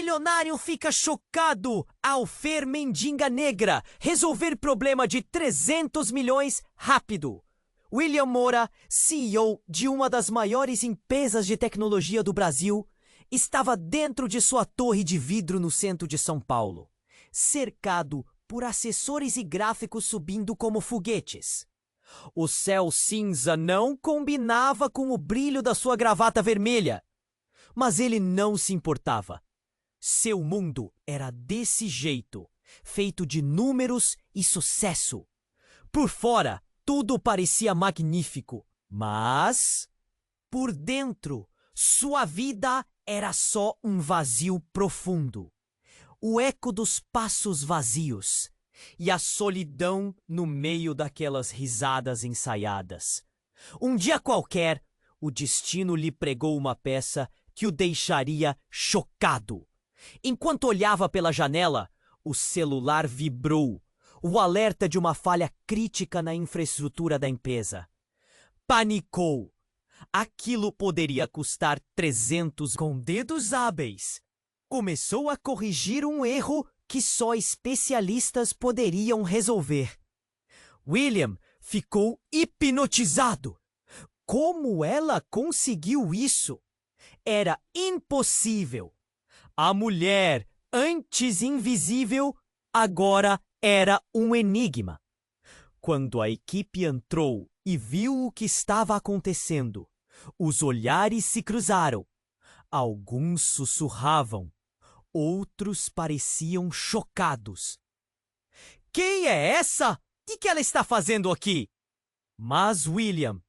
Bilionário fica chocado ao ver mendiga negra resolver problema de 300 milhões rápido. William Moura, CEO de uma das maiores empresas de tecnologia do Brasil, estava dentro de sua torre de vidro no centro de São Paulo, cercado por assessores e gráficos subindo como foguetes. O céu cinza não combinava com o brilho da sua gravata vermelha, mas ele não se importava. Seu mundo era desse jeito, feito de números e sucesso. Por fora, tudo parecia magnífico, mas por dentro, sua vida era só um vazio profundo. O eco dos passos vazios e a solidão no meio daquelas risadas ensaiadas. Um dia qualquer, o destino lhe pregou uma peça que o deixaria chocado. Enquanto olhava pela janela, o celular vibrou, o alerta de uma falha crítica na infraestrutura da empresa. Panicou. Aquilo poderia custar 300 com dedos hábeis. Começou a corrigir um erro que só especialistas poderiam resolver. William ficou hipnotizado. Como ela conseguiu isso? Era impossível. A mulher, antes invisível, agora era um enigma. Quando a equipe entrou e viu o que estava acontecendo, os olhares se cruzaram. Alguns sussurravam, outros pareciam chocados. Quem é essa? O que ela está fazendo aqui? Mas William,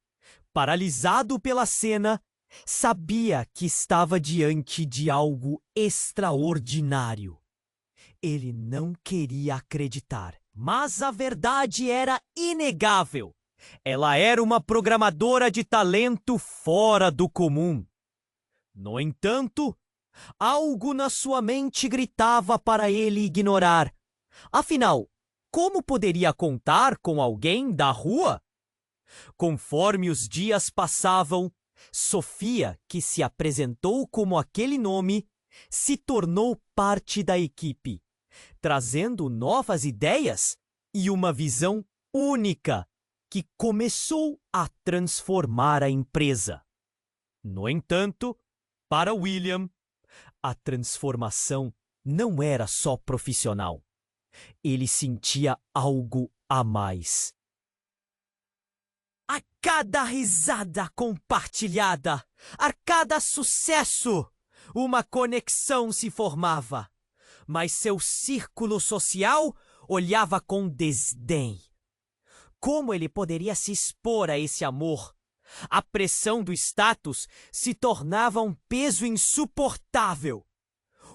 paralisado pela cena, sabia que estava diante de algo extraordinário. Ele não queria acreditar, mas a verdade era inegável. Ela era uma programadora de talento fora do comum. No entanto, algo na sua mente gritava para ele ignorar. Afinal, como poderia contar com alguém da rua? Conforme os dias passavam, Sofia, que se apresentou como aquele nome, se tornou parte da equipe, trazendo novas ideias e uma visão única que começou a transformar a empresa. No entanto, para William, a transformação não era só profissional. Ele sentia algo a mais. A cada risada compartilhada, a cada sucesso, uma conexão se formava. Mas seu círculo social olhava com desdém. Como ele poderia se expor a esse amor? A pressão do status se tornava um peso insuportável.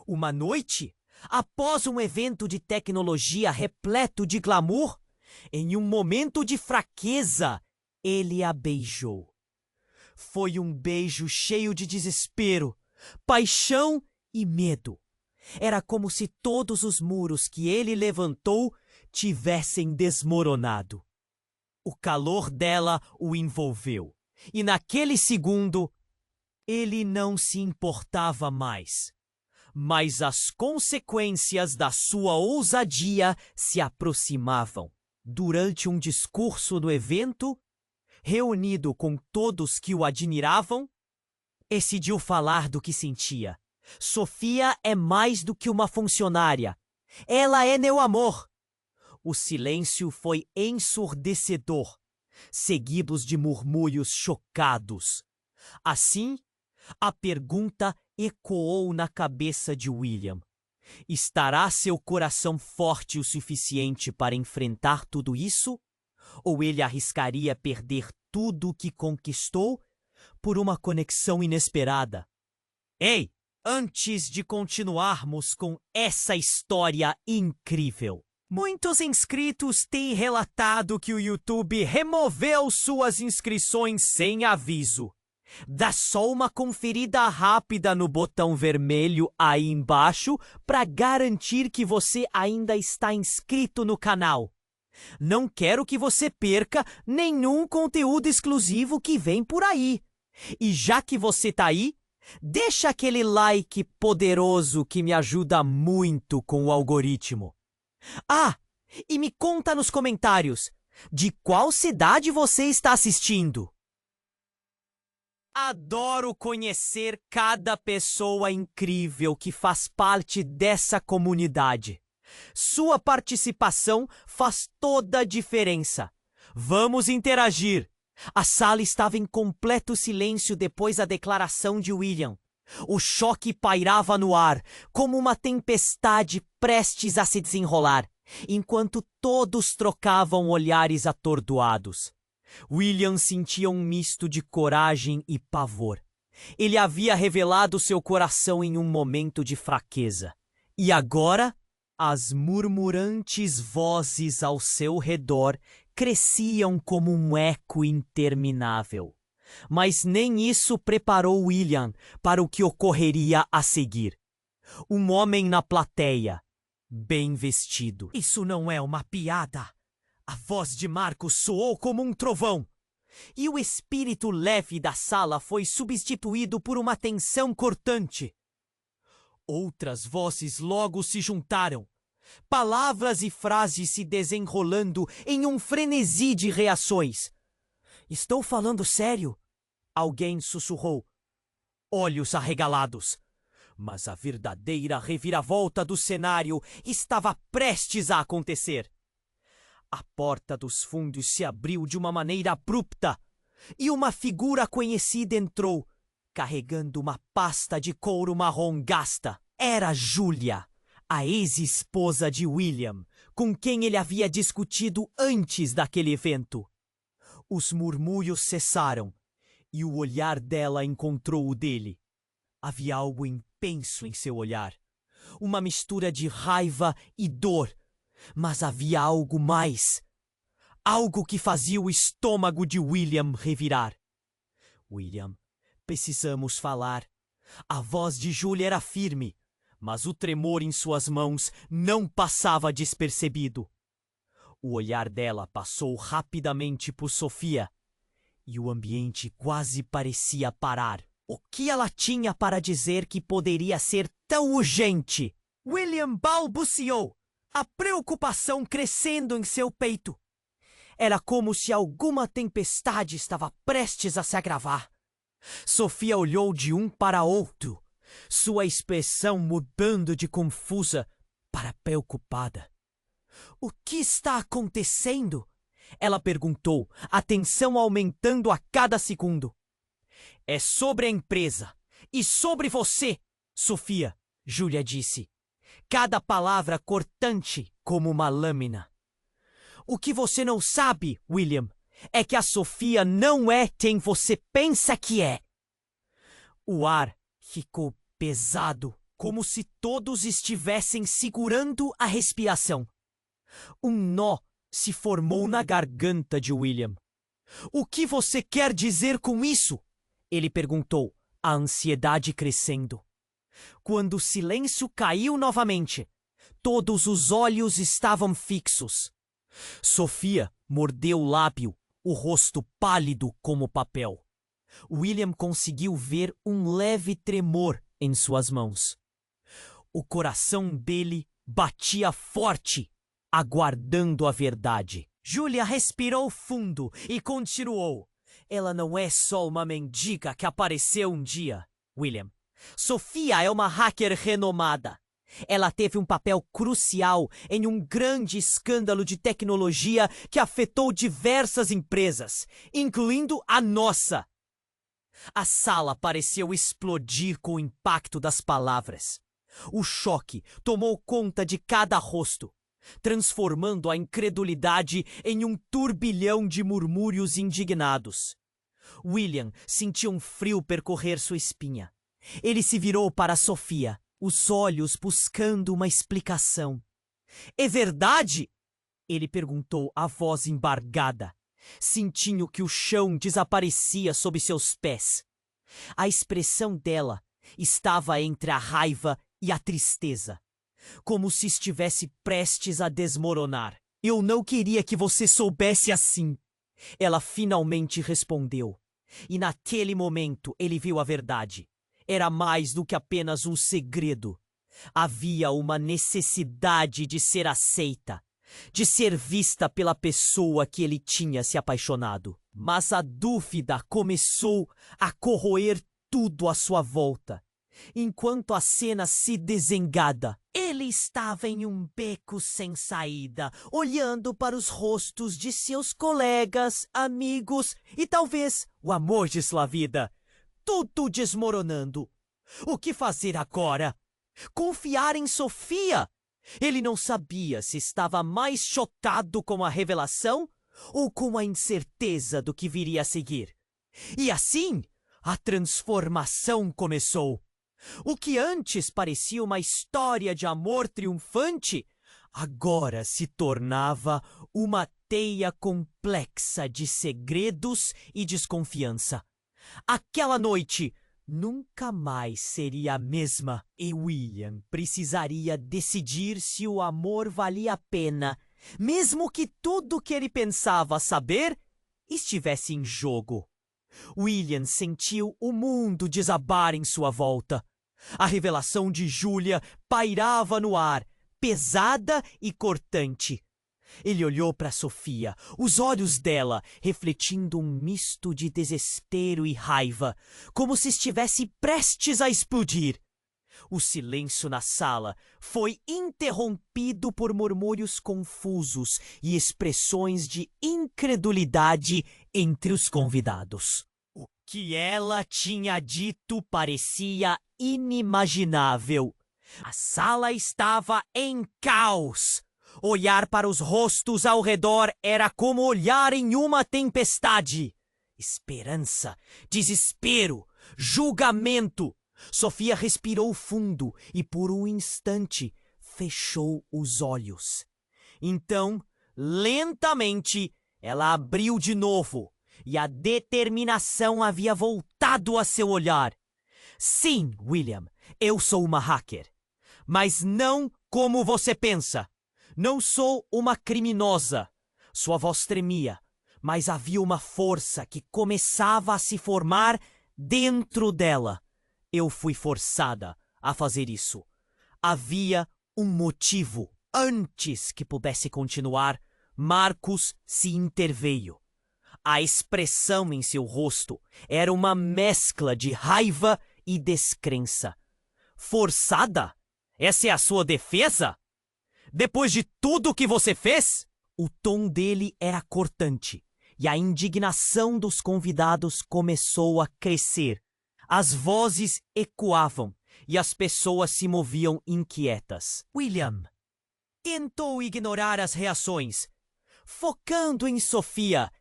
Uma noite, após um evento de tecnologia repleto de glamour, em um momento de fraqueza, ele a beijou. Foi um beijo cheio de desespero, paixão e medo. Era como se todos os muros que ele levantou tivessem desmoronado. O calor dela o envolveu, e naquele segundo, ele não se importava mais. Mas as consequências da sua ousadia se aproximavam. Durante um discurso no evento, reunido com todos que o admiravam, decidiu falar do que sentia. Sofia é mais do que uma funcionária. Ela é meu amor. O silêncio foi ensurdecedor, seguidos de murmúrios chocados. Assim, a pergunta ecoou na cabeça de William. Estará seu coração forte o suficiente para enfrentar tudo isso? Ou ele arriscaria perder tudo o que conquistou por uma conexão inesperada? Ei, antes de continuarmos com essa história incrível, muitos inscritos têm relatado que o YouTube removeu suas inscrições sem aviso. Dá só uma conferida rápida no botão vermelho aí embaixo para garantir que você ainda está inscrito no canal. Não quero que você perca nenhum conteúdo exclusivo que vem por aí. E já que você tá aí, Deixa aquele like poderoso que me ajuda muito com o algoritmo. Ah, e me conta nos comentários, de qual cidade você está assistindo? Adoro conhecer cada pessoa incrível que faz parte dessa comunidade. Sua participação faz toda a diferença. Vamos interagir. A sala estava em completo silêncio depois da declaração de William. O choque pairava no ar, como uma tempestade prestes a se desenrolar, enquanto todos trocavam olhares atordoados. William sentia um misto de coragem e pavor. Ele havia revelado seu coração em um momento de fraqueza. E agora, as murmurantes vozes ao seu redor cresciam como um eco interminável. Mas nem isso preparou William para o que ocorreria a seguir. Um homem na plateia, bem vestido. Isso não é uma piada. A voz de Marcos soou como um trovão. E o espírito leve da sala foi substituído por uma tensão cortante. Outras vozes logo se juntaram. Palavras e frases se desenrolando em um frenesi de reações. Estou falando sério? Alguém sussurrou. Olhos arregalados. Mas a verdadeira reviravolta do cenário estava prestes a acontecer. A porta dos fundos se abriu de uma maneira abrupta e uma figura conhecida entrou, carregando uma pasta de couro marrom gasta. Era Julia, a ex-esposa de William, com quem ele havia discutido antes daquele evento. Os murmúrios cessaram e o olhar dela encontrou o dele. Havia algo intenso em seu olhar, uma mistura de raiva e dor. Mas havia algo mais. Algo que fazia o estômago de William revirar. William, precisamos falar. A voz de Julia era firme, mas o tremor em suas mãos não passava despercebido. O olhar dela passou rapidamente por Sofia, e o ambiente quase parecia parar. O que ela tinha para dizer que poderia ser tão urgente? William balbuciou, a preocupação crescendo em seu peito. Era como se alguma tempestade estava prestes a se agravar. Sofia olhou de um para outro, sua expressão mudando de confusa para preocupada. O que está acontecendo? Ela perguntou, a tensão aumentando a cada segundo. É sobre a empresa e sobre você, Sofia, Julia disse. Cada palavra cortante como uma lâmina. O que você não sabe, William, é que a Sofia não é quem você pensa que é. O ar ficou pesado, como se todos estivessem segurando a respiração. Um nó se formou na garganta de William. O que você quer dizer com isso? Ele perguntou, a ansiedade crescendo. Quando o silêncio caiu novamente, todos os olhos estavam fixos. Sofia mordeu o lábio, o rosto pálido como papel. William conseguiu ver um leve tremor em suas mãos. O coração dele batia forte, aguardando a verdade. Julia respirou fundo e continuou. Ela não é só uma mendiga que apareceu um dia, William. Sofia é uma hacker renomada. Ela teve um papel crucial em um grande escândalo de tecnologia que afetou diversas empresas, incluindo a nossa. A sala pareceu explodir com o impacto das palavras. O choque tomou conta de cada rosto, transformando a incredulidade em um turbilhão de murmúrios indignados. William sentiu um frio percorrer sua espinha. Ele se virou para Sofia, os olhos buscando uma explicação. É verdade? Ele perguntou, a voz embargada, sentindo que o chão desaparecia sob seus pés. A expressão dela estava entre a raiva e a tristeza, como se estivesse prestes a desmoronar. Eu não queria que você soubesse assim. Ela finalmente respondeu. E naquele momento ele viu a verdade. era mais do que apenas um segredo. Havia uma necessidade de ser aceita, de ser vista pela pessoa que ele tinha se apaixonado. Mas a dúvida começou a corroer tudo à sua volta. Enquanto a cena se desengada, ele estava em um beco sem saída, olhando para os rostos de seus colegas, amigos e talvez o amor de sua vida. Tudo desmoronando. O que fazer agora? Confiar em Sofia? Ele não sabia se estava mais chocado com a revelação ou com a incerteza do que viria a seguir. E assim, a transformação começou. O que antes parecia uma história de amor triunfante, agora se tornava uma teia complexa de segredos e desconfiança. Aquela noite nunca mais seria a mesma e William precisaria decidir se o amor valia a pena, mesmo que tudo que ele pensava saber estivesse em jogo. William sentiu o mundo desabar em sua volta. A revelação de Julia pairava no ar, pesada e cortante. Ele olhou para Sofia, os olhos dela refletindo um misto de desespero e raiva, como se estivesse prestes a explodir. O silêncio na sala foi interrompido por murmúrios confusos e expressões de incredulidade entre os convidados. O que ela tinha dito parecia inimaginável. A sala estava em caos. Olhar para os rostos ao redor era como olhar em uma tempestade. Esperança, desespero, julgamento. Sofia respirou fundo e por um instante fechou os olhos. Então, lentamente, ela abriu de novo e a determinação havia voltado a seu olhar. Sim, William, eu sou uma hacker. Mas não como você pensa. Não sou uma criminosa. Sua voz tremia, mas havia uma força que começava a se formar dentro dela. Eu fui forçada a fazer isso. Havia um motivo. Antes que pudesse continuar, Marcus se interveio. A expressão em seu rosto era uma mescla de raiva e descrença. Forçada? Essa é a sua defesa? Depois de tudo o que você fez? O tom dele era cortante e a indignação dos convidados começou a crescer. As vozes ecoavam e as pessoas se moviam inquietas. William tentou ignorar as reações, focando em Sofia.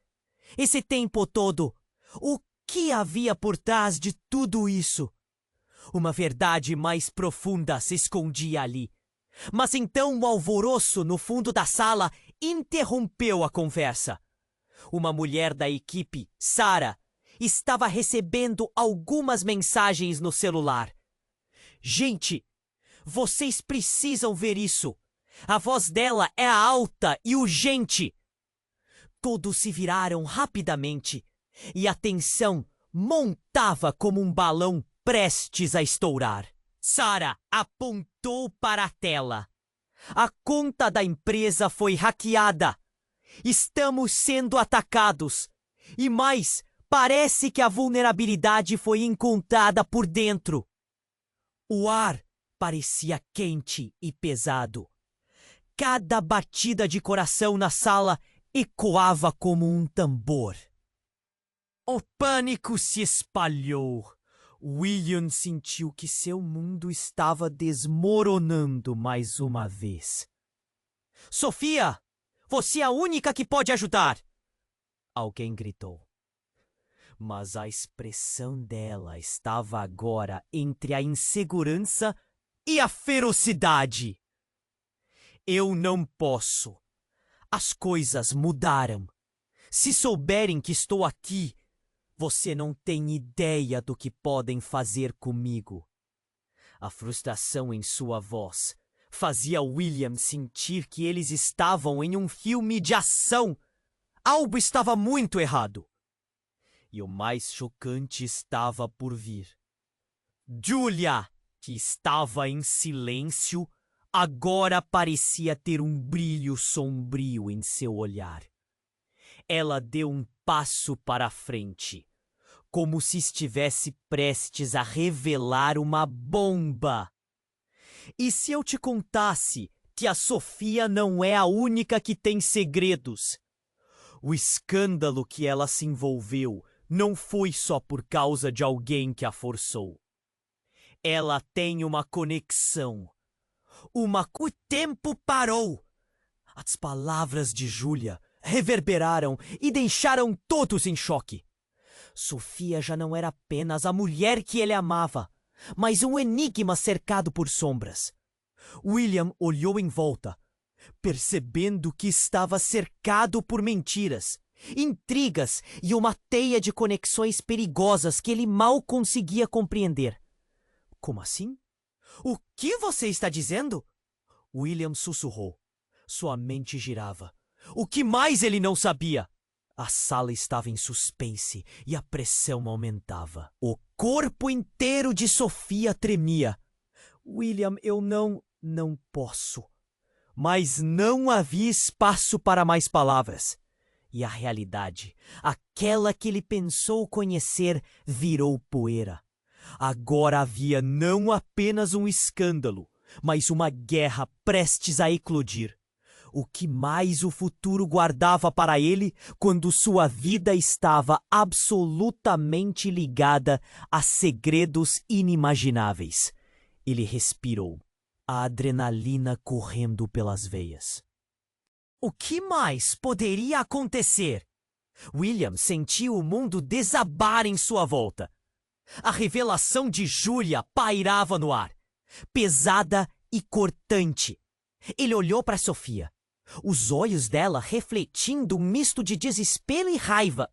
Esse tempo todo, o que havia por trás de tudo isso? Uma verdade mais profunda se escondia ali. Mas então o alvoroço no fundo da sala interrompeu a conversa. Uma mulher da equipe, Sarah, estava recebendo algumas mensagens no celular. Gente, vocês precisam ver isso. A voz dela é alta e urgente. Todos se viraram rapidamente e a tensão montava como um balão prestes a estourar. Sarah apontou para a tela. A conta da empresa foi hackeada. Estamos sendo atacados. E mais, parece que a vulnerabilidade foi encontrada por dentro. O ar parecia quente e pesado. Cada batida de coração na sala ecoava como um tambor. O pânico se espalhou. William sentiu que seu mundo estava desmoronando mais uma vez. Sofia, você é a única que pode ajudar! Alguém gritou. Mas a expressão dela estava agora entre a insegurança e a ferocidade. Eu não posso. As coisas mudaram. Se souberem que estou aqui, você não tem ideia do que podem fazer comigo. A frustração em sua voz fazia William sentir que eles estavam em um filme de ação. Algo estava muito errado. E o mais chocante estava por vir. Julia, que estava em silêncio, agora parecia ter um brilho sombrio em seu olhar. Ela deu um passo para a frente, como se estivesse prestes a revelar uma bomba. E se eu te contasse que a Sofia não é a única que tem segredos? O escândalo que ela se envolveu não foi só por causa de alguém que a forçou. Ela tem uma conexão. O tempo parou. As palavras de Julia reverberaram e deixaram todos em choque. Sofia já não era apenas a mulher que ele amava, mas um enigma cercado por sombras. William olhou em volta, percebendo que estava cercado por mentiras, intrigas e uma teia de conexões perigosas que ele mal conseguia compreender. Como assim? O que você está dizendo? William sussurrou. Sua mente girava. O que mais ele não sabia? A sala estava em suspense e a pressão aumentava. O corpo inteiro de Sofia tremia. William, eu não posso. Mas não havia espaço para mais palavras. E a realidade, aquela que ele pensou conhecer, virou poeira. Agora havia não apenas um escândalo, mas uma guerra prestes a eclodir. O que mais o futuro guardava para ele quando sua vida estava absolutamente ligada a segredos inimagináveis? Ele respirou, a adrenalina correndo pelas veias. O que mais poderia acontecer? William sentiu o mundo desabar em sua volta. A revelação de Julia pairava no ar, pesada e cortante. Ele olhou para Sofia, os olhos dela refletindo um misto de desespero e raiva,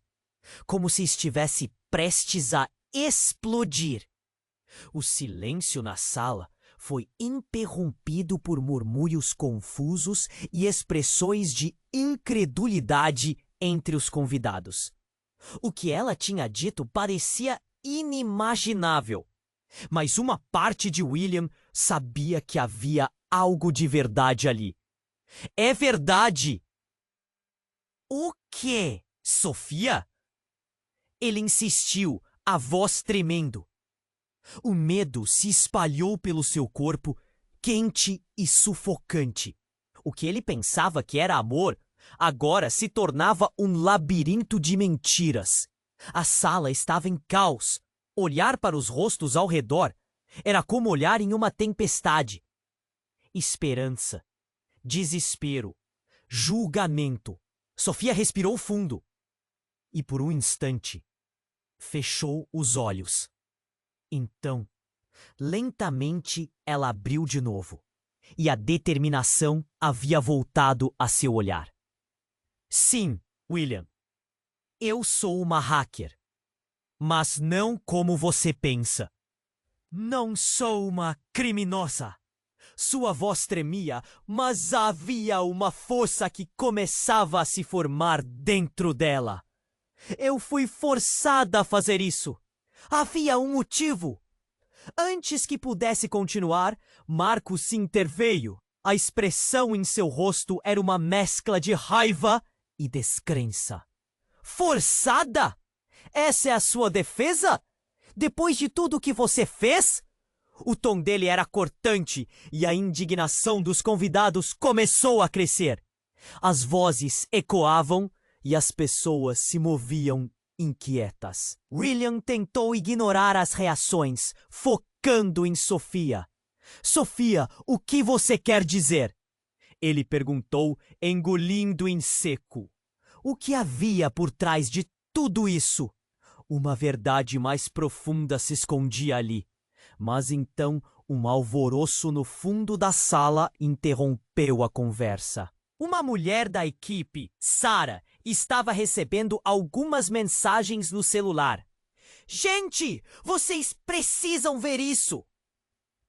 como se estivesse prestes a explodir. O silêncio na sala foi interrompido por murmúrios confusos e expressões de incredulidade entre os convidados. O que ela tinha dito parecia inimaginável, mas uma parte de William sabia que havia algo de verdade ali. É verdade! O quê, Sofia? Ele insistiu, a voz tremendo. O medo se espalhou pelo seu corpo, quente e sufocante. O que ele pensava que era amor, agora se tornava um labirinto de mentiras. A sala estava em caos. Olhar para os rostos ao redor era como olhar em uma tempestade. Esperança, desespero, julgamento. Sofia respirou fundo e, por um instante, fechou os olhos. Então, lentamente, ela abriu de novo e a determinação havia voltado a seu olhar. Sim, William. Eu sou uma hacker, mas não como você pensa. Não sou uma criminosa. Sua voz tremia, mas havia uma força que começava a se formar dentro dela. Eu fui forçada a fazer isso. Havia um motivo. Antes que pudesse continuar, Marcos se interveio. A expressão em seu rosto era uma mescla de raiva e descrença. Forçada? Essa é a sua defesa? Depois de tudo o que você fez? O tom dele era cortante e a indignação dos convidados começou a crescer. As vozes ecoavam e as pessoas se moviam inquietas. William tentou ignorar as reações, focando em Sofia. Sofia, o que você quer dizer? Ele perguntou, engolindo em seco. O que havia por trás de tudo isso? Uma verdade mais profunda se escondia ali. Mas então um alvoroço no fundo da sala interrompeu a conversa. Uma mulher da equipe, Sarah, estava recebendo algumas mensagens no celular. Gente, vocês precisam ver isso!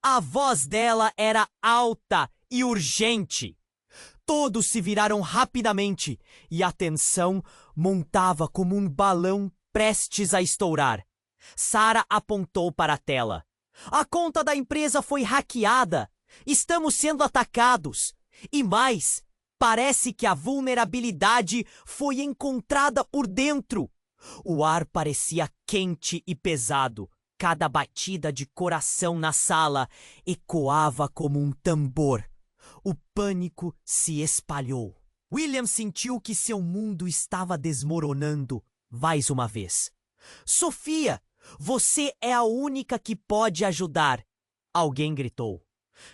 A voz dela era alta e urgente. Todos se viraram rapidamente e a tensão montava como um balão prestes a estourar. Sarah apontou para a tela. A conta da empresa foi hackeada. Estamos sendo atacados. E mais, parece que a vulnerabilidade foi encontrada por dentro. O ar parecia quente e pesado. Cada batida de coração na sala ecoava como um tambor. O pânico se espalhou. William sentiu que seu mundo estava desmoronando mais uma vez. Sofia, você é a única que pode ajudar, alguém gritou.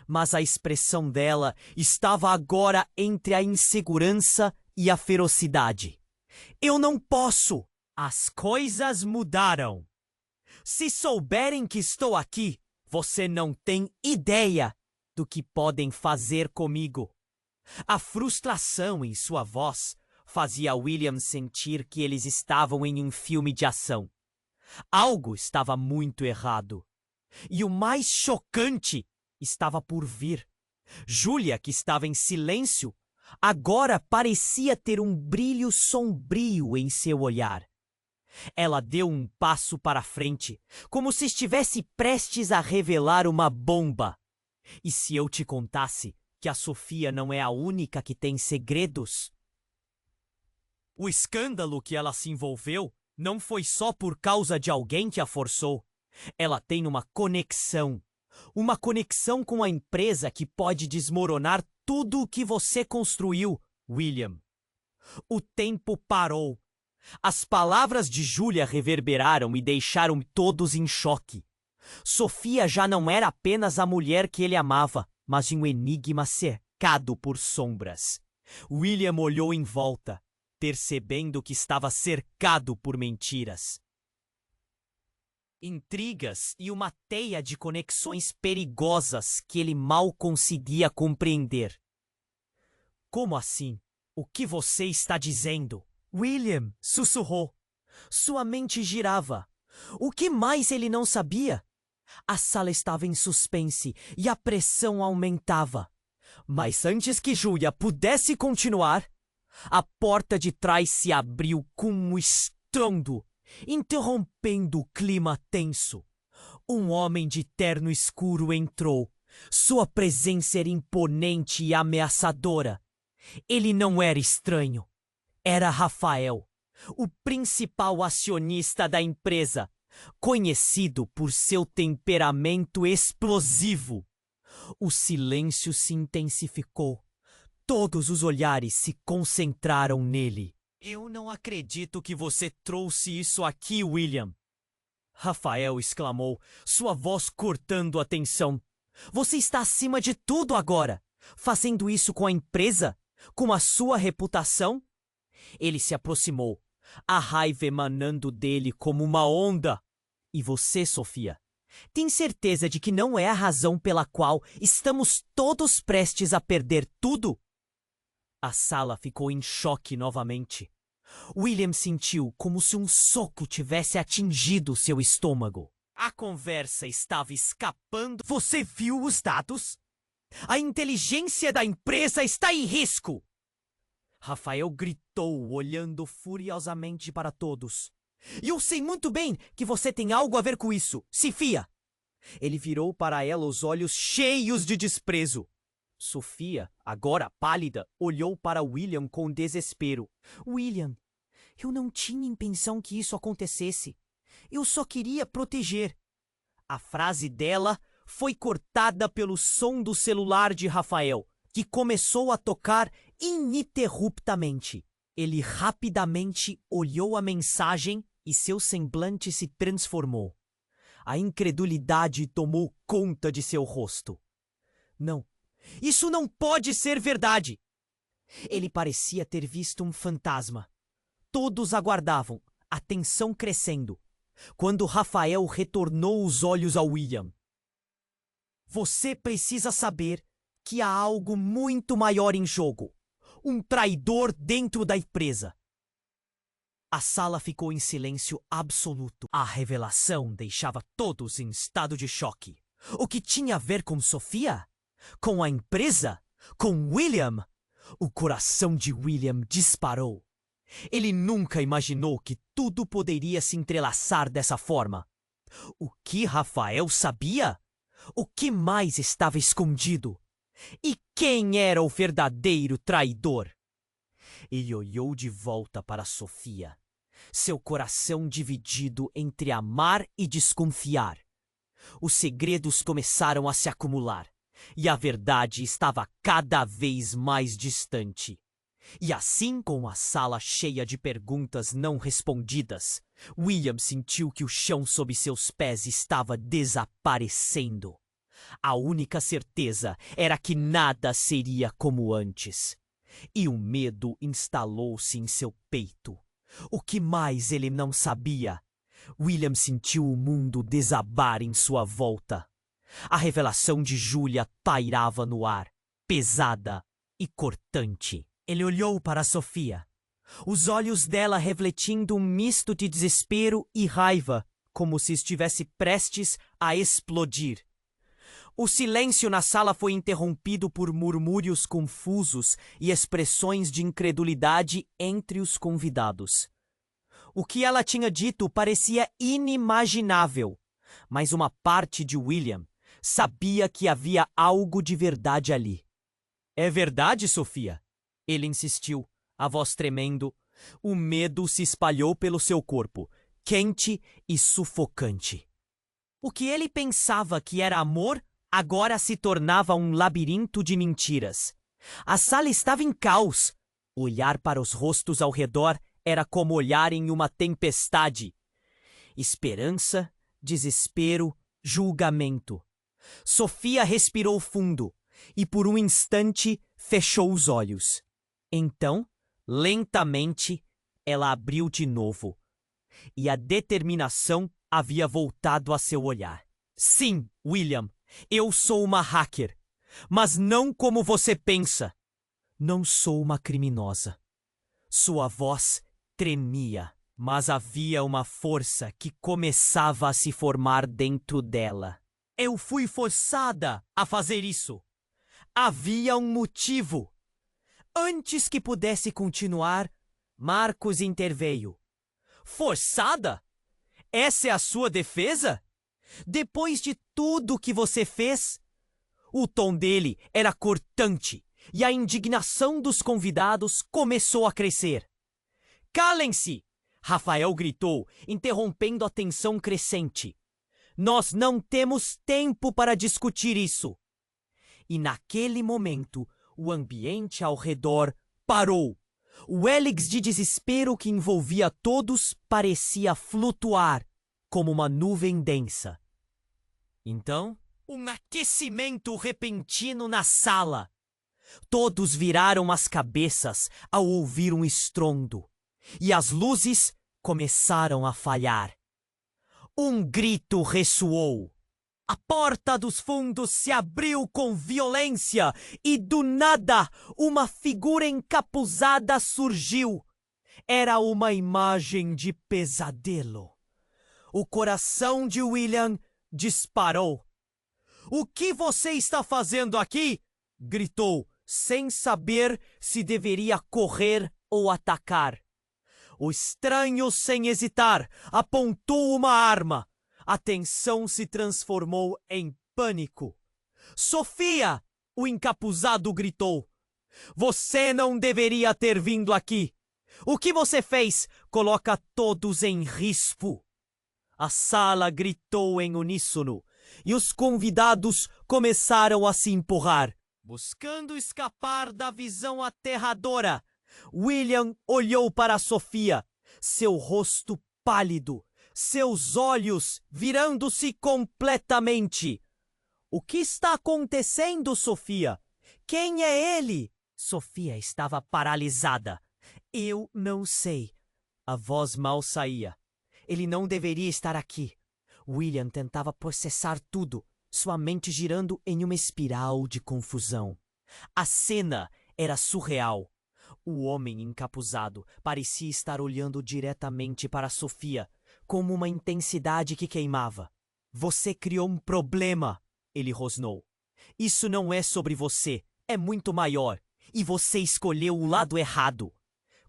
Mas a expressão dela estava agora entre a insegurança e a ferocidade. Eu não posso! As coisas mudaram. Se souberem que estou aqui, você não tem ideia do que podem fazer comigo. A frustração em sua voz fazia William sentir que eles estavam em um filme de ação. Algo estava muito errado. E o mais chocante estava por vir. Julia, que estava em silêncio, agora parecia ter um brilho sombrio em seu olhar. Ela deu um passo para frente, como se estivesse prestes a revelar uma bomba. E se eu te contasse que a Sofia não é a única que tem segredos? O escândalo que ela se envolveu não foi só por causa de alguém que a forçou. Ela tem uma conexão com a empresa que pode desmoronar tudo o que você construiu, William. O tempo parou. As palavras de Julia reverberaram e deixaram todos em choque. Sofia já não era apenas a mulher que ele amava, mas um enigma cercado por sombras. William olhou em volta, percebendo que estava cercado por mentiras, intrigas e uma teia de conexões perigosas que ele mal conseguia compreender. Como assim? O que você está dizendo? William sussurrou. Sua mente girava. O que mais ele não sabia? A sala estava em suspense e a pressão aumentava. Mas antes que Julia pudesse continuar, a porta de trás se abriu com um estrondo, interrompendo o clima tenso. Um homem de terno escuro entrou. Sua presença era imponente e ameaçadora. Ele não era estranho. Era Rafael, o principal acionista da empresa, conhecido por seu temperamento explosivo. O silêncio se intensificou. Todos os olhares se concentraram nele. Eu não acredito que você trouxe isso aqui, William. Rafael exclamou, sua voz cortando a tensão. Você está acima de tudo agora, fazendo isso com a empresa, com a sua reputação? Ele se aproximou, a raiva emanando dele como uma onda. E você, Sofia, tem certeza de que não é a razão pela qual estamos todos prestes a perder tudo? A sala ficou em choque novamente. William sentiu como se um soco tivesse atingido seu estômago. A conversa estava escapando. Você viu os dados? A inteligência da empresa está em risco! Rafael gritou, olhando furiosamente para todos. E eu sei muito bem que você tem algo a ver com isso, Sofia! Ele virou para ela os olhos cheios de desprezo. Sofia, agora pálida, olhou para William com desespero. William, eu não tinha intenção que isso acontecesse. Eu só queria proteger. A frase dela foi cortada pelo som do celular de Rafael, que começou a tocar ininterruptamente. Ele rapidamente olhou a mensagem e seu semblante se transformou. A incredulidade tomou conta de seu rosto. Não, isso não pode ser verdade! Ele parecia ter visto um fantasma. Todos aguardavam, a tensão crescendo, quando Rafael retornou os olhos a William. Você precisa saber que há algo muito maior em jogo. Um traidor dentro da empresa. A sala ficou em silêncio absoluto. A revelação deixava todos em estado de choque. O que tinha a ver com Sofia? Com a empresa? Com William? O coração de William disparou. Ele nunca imaginou que tudo poderia se entrelaçar dessa forma. O que Rafael sabia? O que mais estava escondido? E quem era o verdadeiro traidor? Ele olhou de volta para Sofia, seu coração dividido entre amar e desconfiar. Os segredos começaram a se acumular, e a verdade estava cada vez mais distante. E assim, com a sala cheia de perguntas não respondidas, William sentiu que o chão sob seus pés estava desaparecendo. A única certeza era que nada seria como antes. E o medo instalou-se em seu peito. O que mais ele não sabia? William sentiu o mundo desabar em sua volta. A revelação de Julia pairava no ar, pesada e cortante. Ele olhou para Sofia, os olhos dela refletindo um misto de desespero e raiva, como se estivesse prestes a explodir. O silêncio na sala foi interrompido por murmúrios confusos e expressões de incredulidade entre os convidados. O que ela tinha dito parecia inimaginável, mas uma parte de William sabia que havia algo de verdade ali. É verdade, Sofia? Ele insistiu, a voz tremendo. O medo se espalhou pelo seu corpo, quente e sufocante. O que ele pensava que era amor agora se tornava um labirinto de mentiras. A sala estava em caos. Olhar para os rostos ao redor era como olhar em uma tempestade. Esperança, desespero, julgamento. Sofia respirou fundo e por um instante fechou os olhos. Então, lentamente, ela abriu de novo. E a determinação havia voltado a seu olhar. Sim, William, eu sou uma hacker. Mas não como você pensa. Não sou uma criminosa. Sua voz tremia, mas havia uma força que começava a se formar dentro dela. Eu fui forçada a fazer isso. Havia um motivo. Antes que pudesse continuar, Marcos interveio. Forçada? Essa é a sua defesa? Depois de tudo que você fez? O tom dele era cortante e a indignação dos convidados começou a crescer. Calem-se! Rafael gritou, interrompendo a tensão crescente. Nós não temos tempo para discutir isso. E naquele momento, o ambiente ao redor parou. O hélix de desespero que envolvia todos parecia flutuar, como uma nuvem densa. Então, um aquecimento repentino na sala. Todos viraram as cabeças ao ouvir um estrondo, e as luzes começaram a falhar. Um grito ressoou. A porta dos fundos se abriu com violência e, do nada, uma figura encapuzada surgiu. Era uma imagem de pesadelo. O coração de William disparou. O que você está fazendo aqui? Gritou, sem saber se deveria correr ou atacar. O estranho, sem hesitar, apontou uma arma. A tensão se transformou em pânico. Sofia! O encapuzado gritou. Você não deveria ter vindo aqui. O que você fez coloca todos em risco. A sala gritou em uníssono e os convidados começaram a se empurrar. Buscando escapar da visão aterradora, William olhou para Sofia, seu rosto pálido, seus olhos virando-se completamente. O que está acontecendo, Sofia? Quem é ele? Sofia estava paralisada. Eu não sei. A voz mal saía. Ele não deveria estar aqui. William tentava processar tudo, sua mente girando em uma espiral de confusão. A cena era surreal. O homem encapuzado parecia estar olhando diretamente para Sofia, com uma intensidade que queimava. Você criou um problema, ele rosnou. Isso não é sobre você, é muito maior. E você escolheu o lado errado.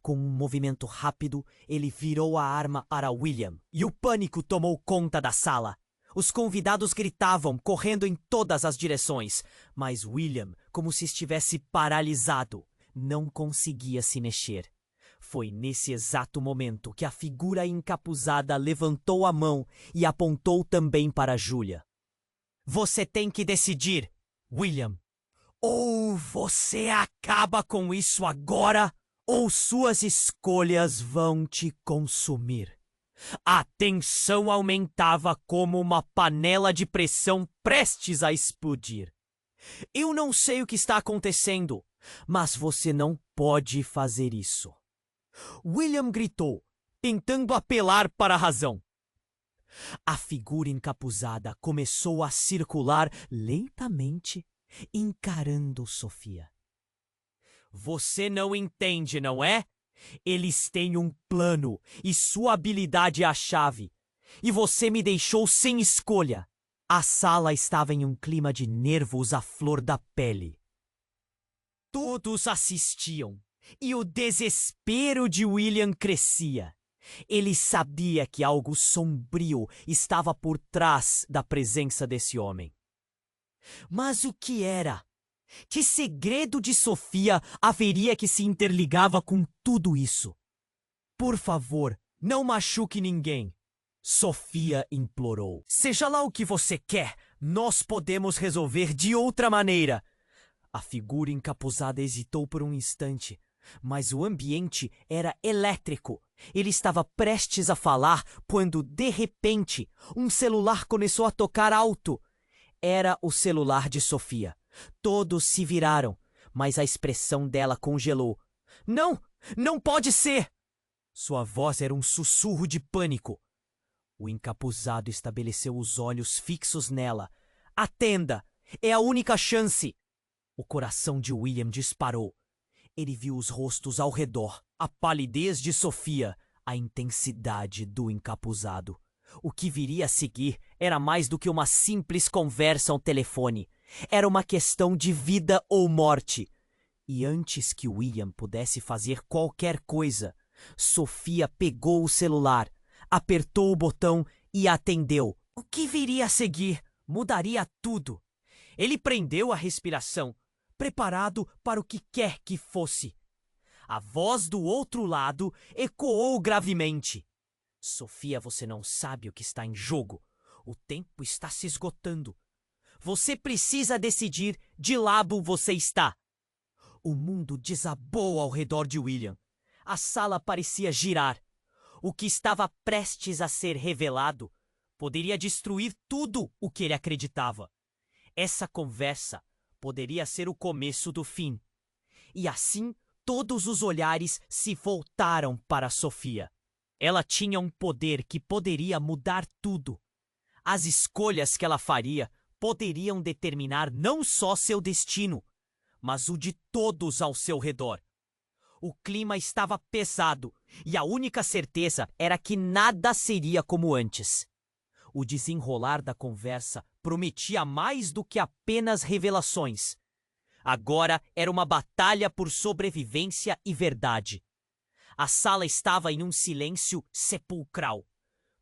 Com um movimento rápido, ele virou a arma para William, e o pânico tomou conta da sala. Os convidados gritavam, correndo em todas as direções, mas William, como se estivesse paralisado, não conseguia se mexer. Foi nesse exato momento que a figura encapuzada levantou a mão e apontou também para Julia. Você tem que decidir, William. Ou você acaba com isso agora, ou suas escolhas vão te consumir. A tensão aumentava como uma panela de pressão prestes a explodir. Eu não sei o que está acontecendo, mas você não pode fazer isso. William gritou, tentando apelar para a razão. A figura encapuzada começou a circular lentamente, encarando Sofia. Você não entende, não é? Eles têm um plano e sua habilidade é a chave. E você me deixou sem escolha. A sala estava em um clima de nervos à flor da pele. Todos assistiam e o desespero de William crescia. Ele sabia que algo sombrio estava por trás da presença desse homem. Mas o que era? Que segredo de Sofia haveria que se interligava com tudo isso? Por favor, não machuque ninguém. Sofia implorou. Seja lá o que você quer, nós podemos resolver de outra maneira. A figura encapuzada hesitou por um instante, mas o ambiente era elétrico. Ele estava prestes a falar quando, de repente, um celular começou a tocar alto. Era o celular de Sofia. Todos se viraram, mas a expressão dela congelou. Não! Não pode ser! Sua voz era um sussurro de pânico. O encapuzado estabeleceu os olhos fixos nela. Atenda! É a única chance! O coração de William disparou. Ele viu os rostos ao redor, a palidez de Sofia, a intensidade do encapuzado. O que viria a seguir era mais do que uma simples conversa ao telefone. Era uma questão de vida ou morte. E antes que William pudesse fazer qualquer coisa, Sofia pegou o celular, apertou o botão e atendeu. O que viria a seguir mudaria tudo. Ele prendeu a respiração, preparado para o que quer que fosse. A voz do outro lado ecoou gravemente. Sofia, você não sabe o que está em jogo. O tempo está se esgotando. Você precisa decidir de lado você está. O mundo desabou ao redor de William. A sala parecia girar. O que estava prestes a ser revelado poderia destruir tudo o que ele acreditava. Essa conversa poderia ser o começo do fim. E assim, todos os olhares se voltaram para Sofia. Ela tinha um poder que poderia mudar tudo. As escolhas que ela faria poderiam determinar não só seu destino, mas o de todos ao seu redor. O clima estava pesado e a única certeza era que nada seria como antes. O desenrolar da conversa prometia mais do que apenas revelações. Agora era uma batalha por sobrevivência e verdade. A sala estava em um silêncio sepulcral.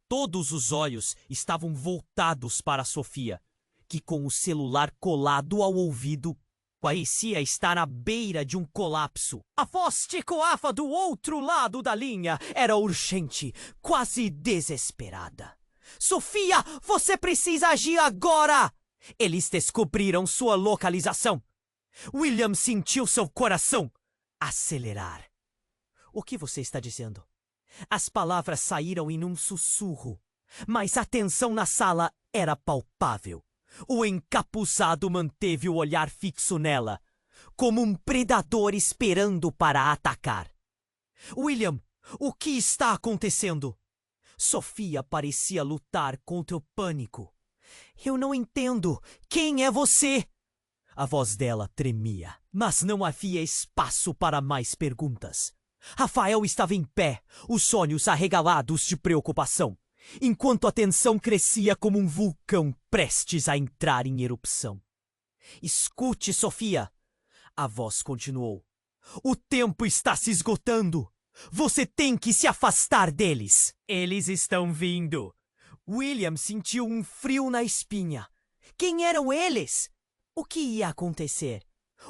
Todos os olhos estavam voltados para Sofia, que com o celular colado ao ouvido, parecia estar à beira de um colapso. A voz que coava do outro lado da linha era urgente, quase desesperada. Sofia, você precisa agir agora! Eles descobriram sua localização. William sentiu seu coração acelerar. O que você está dizendo? As palavras saíram em um sussurro, mas a tensão na sala era palpável. O encapuzado manteve o olhar fixo nela, como um predador esperando para atacar. William, o que está acontecendo? Sofia parecia lutar contra o pânico. Eu não entendo. Quem é você? A voz dela tremia, mas não havia espaço para mais perguntas. Rafael estava em pé, os olhos arregalados de preocupação, enquanto a tensão crescia como um vulcão prestes a entrar em erupção. Escute, Sofia. A voz continuou. O tempo está se esgotando. Você tem que se afastar deles. Eles estão vindo. William sentiu um frio na espinha. Quem eram eles? O que ia acontecer?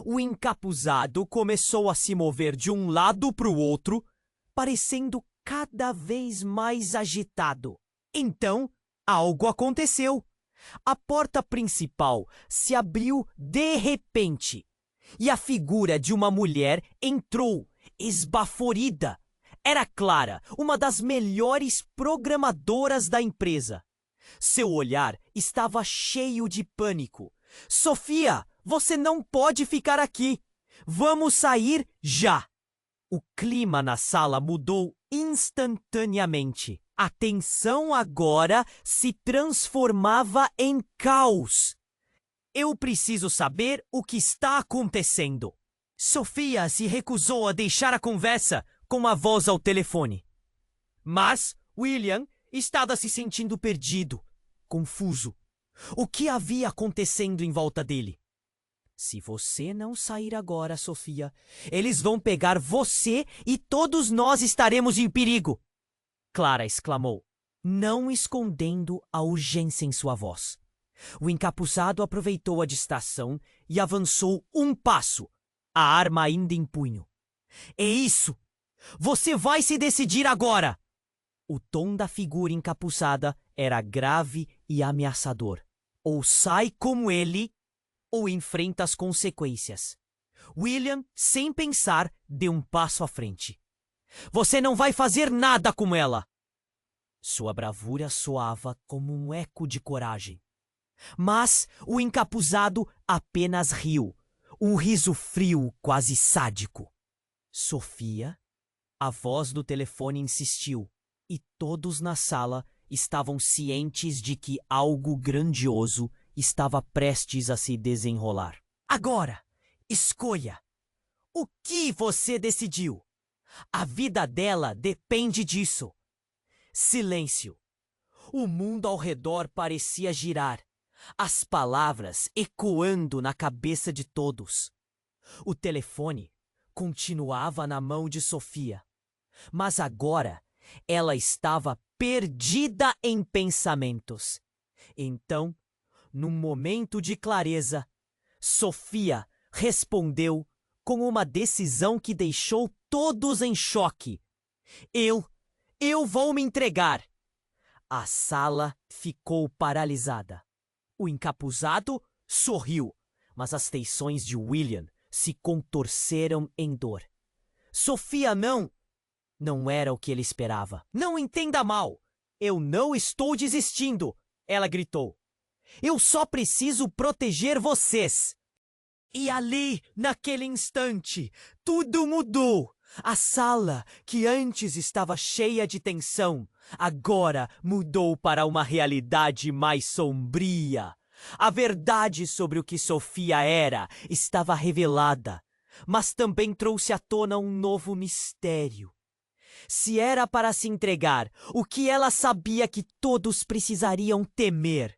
O encapuzado começou a se mover de um lado para o outro, parecendo cada vez mais agitado. Então, algo aconteceu. A porta principal se abriu de repente e a figura de uma mulher entrou, esbaforida. Era Clara, uma das melhores programadoras da empresa. Seu olhar estava cheio de pânico. Sofia, você não pode ficar aqui. Vamos sair já. O clima na sala mudou instantaneamente. A tensão agora se transformava em caos. Eu preciso saber o que está acontecendo. Sofia se recusou a deixar a conversa com a voz ao telefone. Mas William estava se sentindo perdido, confuso. O que havia acontecendo em volta dele? Se você não sair agora, Sofia, eles vão pegar você e todos nós estaremos em perigo. Clara exclamou, não escondendo a urgência em sua voz. O encapuzado aproveitou a distração e avançou um passo, a arma ainda em punho. É isso! Você vai se decidir agora! O tom da figura encapuçada era grave e ameaçador. Ou sai como ele, ou enfrenta as consequências. William, sem pensar, deu um passo à frente. Você não vai fazer nada com ela! Sua bravura soava como um eco de coragem. Mas o encapuzado apenas riu, um riso frio, quase sádico. Sofia, a voz do telefone insistiu, e todos na sala estavam cientes de que algo grandioso estava prestes a se desenrolar. Agora, escolha. O que você decidiu? A vida dela depende disso. Silêncio. O mundo ao redor parecia girar, as palavras ecoando na cabeça de todos. O telefone continuava na mão de Sofia, mas agora ela estava perdida em pensamentos. Então, num momento de clareza, Sofia respondeu com uma decisão que deixou todos em choque. Eu vou me entregar. A sala ficou paralisada. O encapuzado sorriu, mas as feições de William se contorceram em dor. Sofia, não! Não era o que ele esperava. Não entenda mal! Eu não estou desistindo! Ela gritou. Eu só preciso proteger vocês! E ali, naquele instante, tudo mudou. A sala, que antes estava cheia de tensão, agora mudou para uma realidade mais sombria. A verdade sobre o que Sofia era estava revelada, mas também trouxe à tona um novo mistério. Se era para se entregar, o que ela sabia que todos precisariam temer?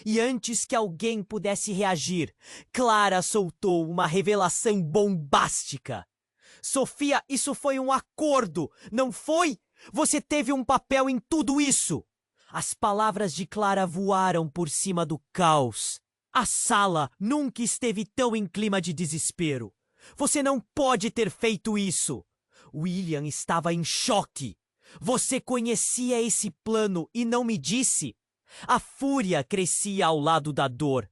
E antes que alguém pudesse reagir, Clara soltou uma revelação bombástica. Sofia, isso foi um acordo, não foi? Você teve um papel em tudo isso. As palavras de Clara voaram por cima do caos. A sala nunca esteve tão em clima de desespero. Você não pode ter feito isso. William estava em choque. Você conhecia esse plano e não me disse? A fúria crescia ao lado da dor.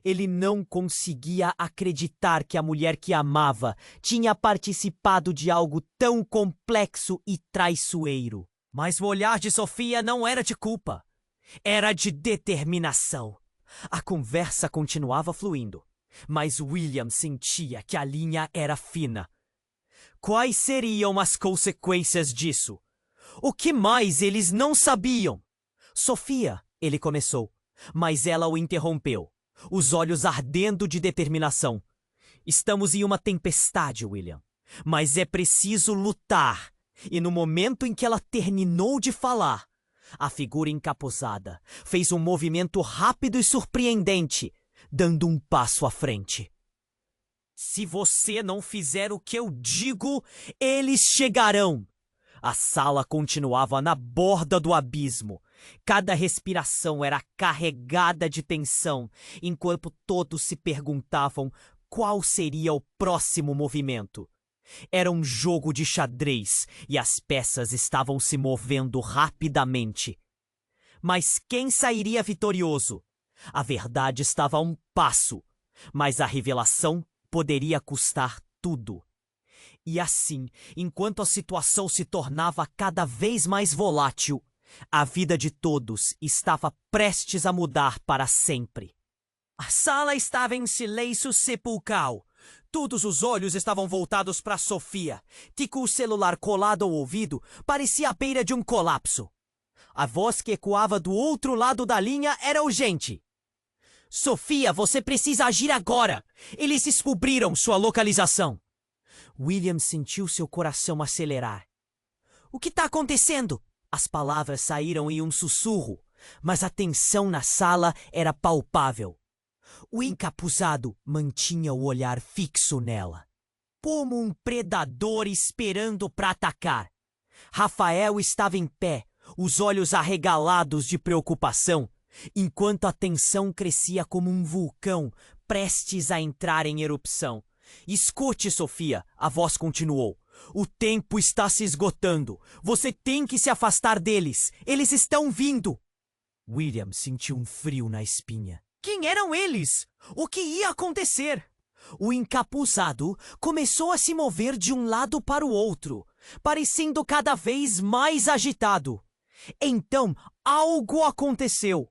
Ele não conseguia acreditar que a mulher que amava tinha participado de algo tão complexo e traiçoeiro. Mas o olhar de Sofia não era de culpa. Era de determinação. A conversa continuava fluindo, mas William sentia que a linha era fina. Quais seriam as consequências disso? O que mais eles não sabiam? Sofia, ele começou, mas ela o interrompeu, os olhos ardendo de determinação. Estamos em uma tempestade, William, mas é preciso lutar. E no momento em que ela terminou de falar, a figura encapuzada fez um movimento rápido e surpreendente, dando um passo à frente. Se você não fizer o que eu digo, eles chegarão. A sala continuava na borda do abismo. Cada respiração era carregada de tensão, enquanto todos se perguntavam qual seria o próximo movimento. Era um jogo de xadrez e as peças estavam se movendo rapidamente. Mas quem sairia vitorioso? A verdade estava a um passo, mas a revelação poderia custar tudo. E assim, enquanto a situação se tornava cada vez mais volátil, a vida de todos estava prestes a mudar para sempre. A sala estava em silêncio sepulcral. Todos os olhos estavam voltados para Sofia, que com o celular colado ao ouvido parecia à beira de um colapso. A voz que ecoava do outro lado da linha era urgente. Sofia, você precisa agir agora! Eles descobriram sua localização. William sentiu seu coração acelerar. O que está acontecendo? As palavras saíram em um sussurro, mas a tensão na sala era palpável. O encapuzado mantinha o olhar fixo nela, como um predador esperando para atacar. Rafael estava em pé, os olhos arregalados de preocupação, enquanto a tensão crescia como um vulcão prestes a entrar em erupção. Escute, Sofia, a voz continuou. O tempo está se esgotando. Você tem que se afastar deles. Eles estão vindo. William sentiu um frio na espinha. Quem eram eles? O que ia acontecer? O encapuzado começou a se mover de um lado para o outro, parecendo cada vez mais agitado. Então, algo aconteceu.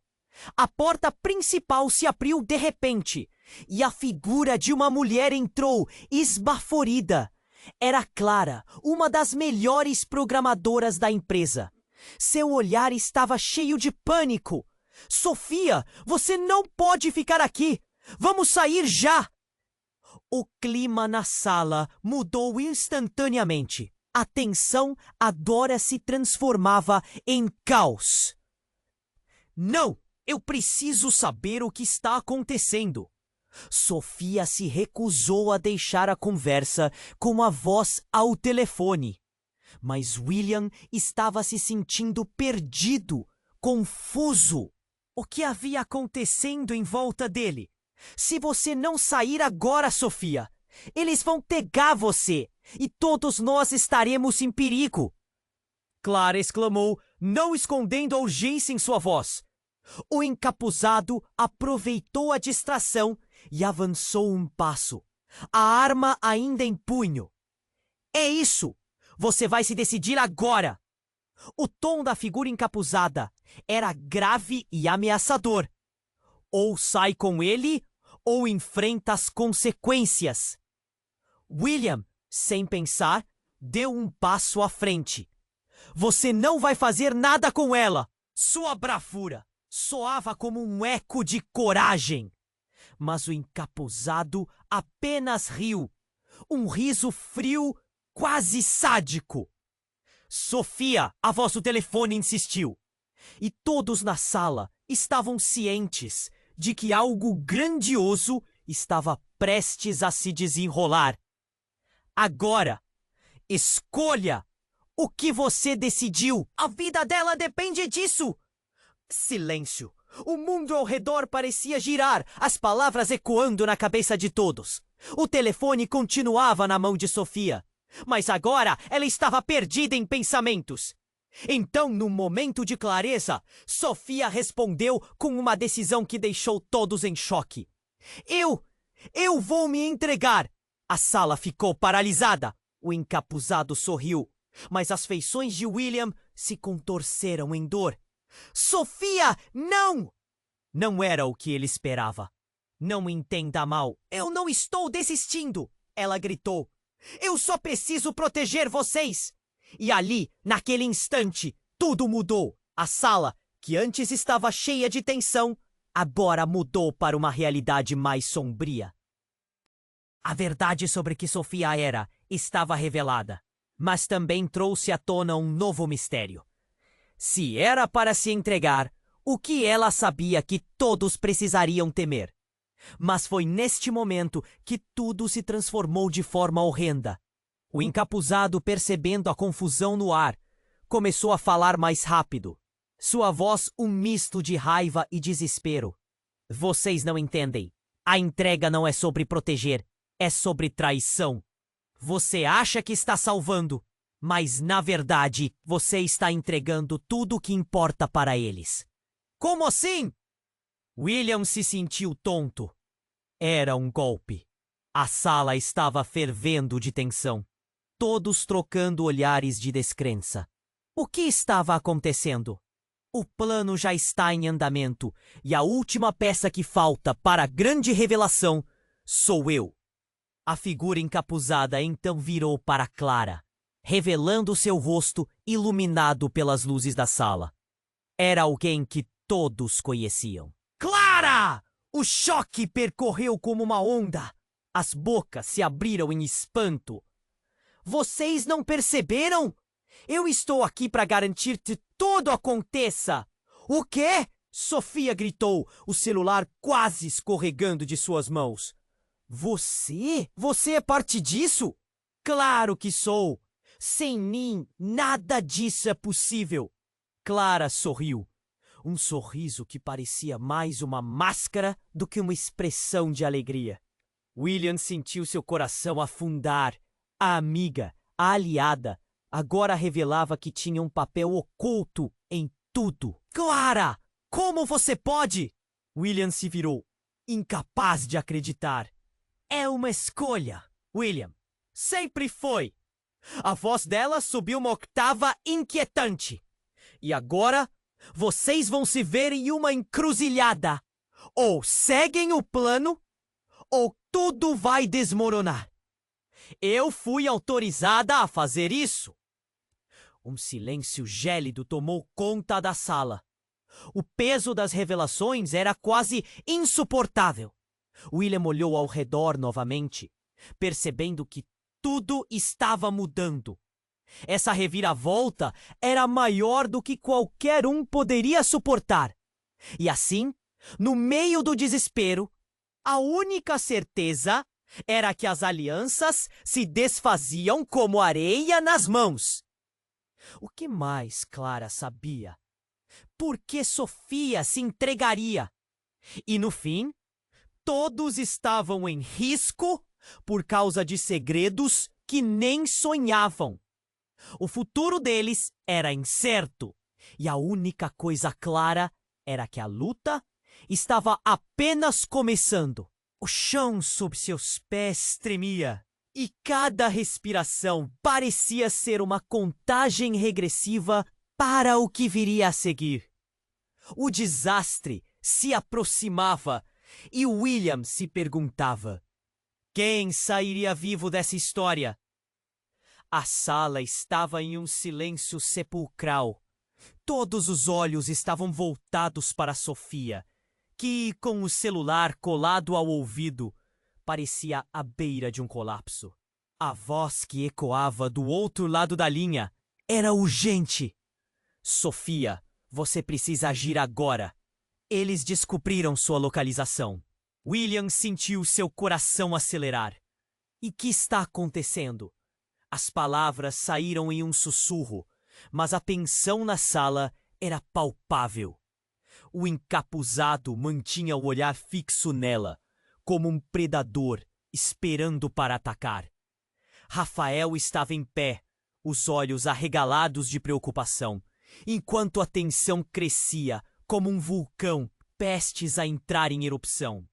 A porta principal se abriu de repente, e a figura de uma mulher entrou, esbaforida. Era Clara, uma das melhores programadoras da empresa. Seu olhar estava cheio de pânico. Sofia, você não pode ficar aqui! Vamos sair já! O clima na sala mudou instantaneamente. A tensão agora se transformava em caos. Não! Eu preciso saber o que está acontecendo. Sofia se recusou a deixar a conversa com a voz ao telefone. Mas William estava se sentindo perdido, confuso. O que havia acontecendo em volta dele? Se você não sair agora, Sofia, eles vão pegar você e todos nós estaremos em perigo. Clara exclamou, não escondendo a urgência em sua voz. O encapuzado aproveitou a distração e avançou um passo, a arma ainda em punho. É isso! Você vai se decidir agora! O tom da figura encapuzada era grave e ameaçador. Ou sai com ele, ou enfrenta as consequências. William, sem pensar, deu um passo à frente. Você não vai fazer nada com ela! Sua bravura soava como um eco de coragem. Mas o encapuzado apenas riu. Um riso frio, quase sádico. Sofia, a voz do telefone insistiu. E todos na sala estavam cientes de que algo grandioso estava prestes a se desenrolar. Agora, escolha o que você decidiu. A vida dela depende disso. Silêncio. O mundo ao redor parecia girar, as palavras ecoando na cabeça de todos. O telefone continuava na mão de Sofia, mas agora ela estava perdida em pensamentos. Então, num momento de clareza, Sofia respondeu com uma decisão que deixou todos em choque. Eu vou me entregar! A sala ficou paralisada. O encapuzado sorriu, mas as feições de William se contorceram em dor. Sofia, não! Não era o que ele esperava. Não me entenda mal. Eu não estou desistindo! Ela gritou. Eu só preciso proteger vocês! E ali, naquele instante, tudo mudou. A sala, que antes estava cheia de tensão, agora mudou para uma realidade mais sombria. A verdade sobre que Sofia era estava revelada, mas também trouxe à tona um novo mistério. Se era para se entregar, o que ela sabia que todos precisariam temer? Mas foi neste momento que tudo se transformou de forma horrenda. O encapuzado, percebendo a confusão no ar, começou a falar mais rápido. Sua voz um misto de raiva e desespero. Vocês não entendem. A entrega não é sobre proteger, é sobre traição. Você acha que está salvando, mas na verdade você está entregando tudo o que importa para eles. Como assim? William se sentiu tonto. Era um golpe. A sala estava fervendo de tensão. Todos trocando olhares de descrença. O que estava acontecendo? O plano já está em andamento e a última peça que falta para a grande revelação sou eu. A figura encapuzada então virou para Clara, revelando seu rosto iluminado pelas luzes da sala. Era alguém que todos conheciam. Clara! O choque percorreu como uma onda. As bocas se abriram em espanto. Vocês não perceberam? Eu estou aqui para garantir que tudo aconteça. O quê? Sofia gritou, o celular quase escorregando de suas mãos. Você? Você é parte disso? Claro que sou. Sem mim, nada disso é possível. Clara sorriu. Um sorriso que parecia mais uma máscara do que uma expressão de alegria. William sentiu seu coração afundar. A amiga, a aliada, agora revelava que tinha um papel oculto em tudo. Clara! Como você pode? William se virou, incapaz de acreditar. É uma escolha, William. Sempre foi. A voz dela subiu uma octava inquietante. E agora, vocês vão se ver em uma encruzilhada. Ou seguem o plano, ou tudo vai desmoronar. Eu fui autorizada a fazer isso. Um silêncio gélido tomou conta da sala. O peso das revelações era quase insuportável. William olhou ao redor novamente, percebendo que tudo estava mudando. Essa reviravolta era maior do que qualquer um poderia suportar. E assim, no meio do desespero, a única certeza era que as alianças se desfaziam como areia nas mãos. O que mais Clara sabia? Por que Sofia se entregaria? E no fim, todos estavam em risco por causa de segredos que nem sonhavam. O futuro deles era incerto, e a única coisa clara era que a luta estava apenas começando. O chão sob seus pés tremia, e cada respiração parecia ser uma contagem regressiva para o que viria a seguir. O desastre se aproximava, e William se perguntava: quem sairia vivo dessa história? A sala estava em um silêncio sepulcral. Todos os olhos estavam voltados para Sofia, que, com o celular colado ao ouvido, parecia à beira de um colapso. A voz que ecoava do outro lado da linha era urgente. Sofia, você precisa agir agora. Eles descobriram sua localização. William sentiu seu coração acelerar. E que está acontecendo? As palavras saíram em um sussurro, mas a tensão na sala era palpável. O encapuzado mantinha o olhar fixo nela, como um predador esperando para atacar. Rafael estava em pé, os olhos arregalados de preocupação, enquanto a tensão crescia como um vulcão prestes a entrar em erupção.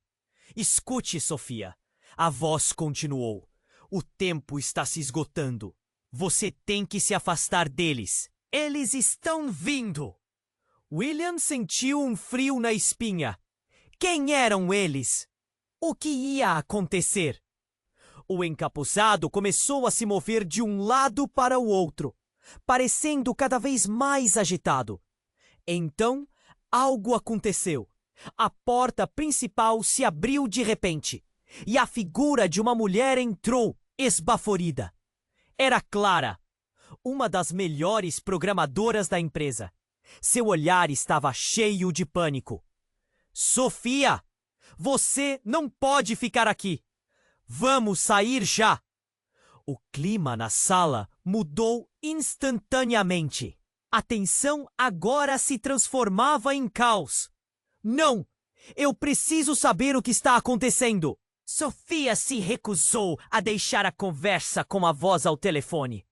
Escute, Sofia. A voz continuou. O tempo está se esgotando. Você tem que se afastar deles. Eles estão vindo. William sentiu um frio na espinha. Quem eram eles? O que ia acontecer? O encapuzado começou a se mover de um lado para o outro, parecendo cada vez mais agitado. Então, algo aconteceu. A porta principal se abriu de repente, e a figura de uma mulher entrou, esbaforida. Era Clara, uma das melhores programadoras da empresa. Seu olhar estava cheio de pânico. Sofia, você não pode ficar aqui. Vamos sair já. O clima na sala mudou instantaneamente. A tensão agora se transformava em caos. Não! Eu preciso saber o que está acontecendo! Sofia se recusou a deixar a conversa com a voz ao telefone.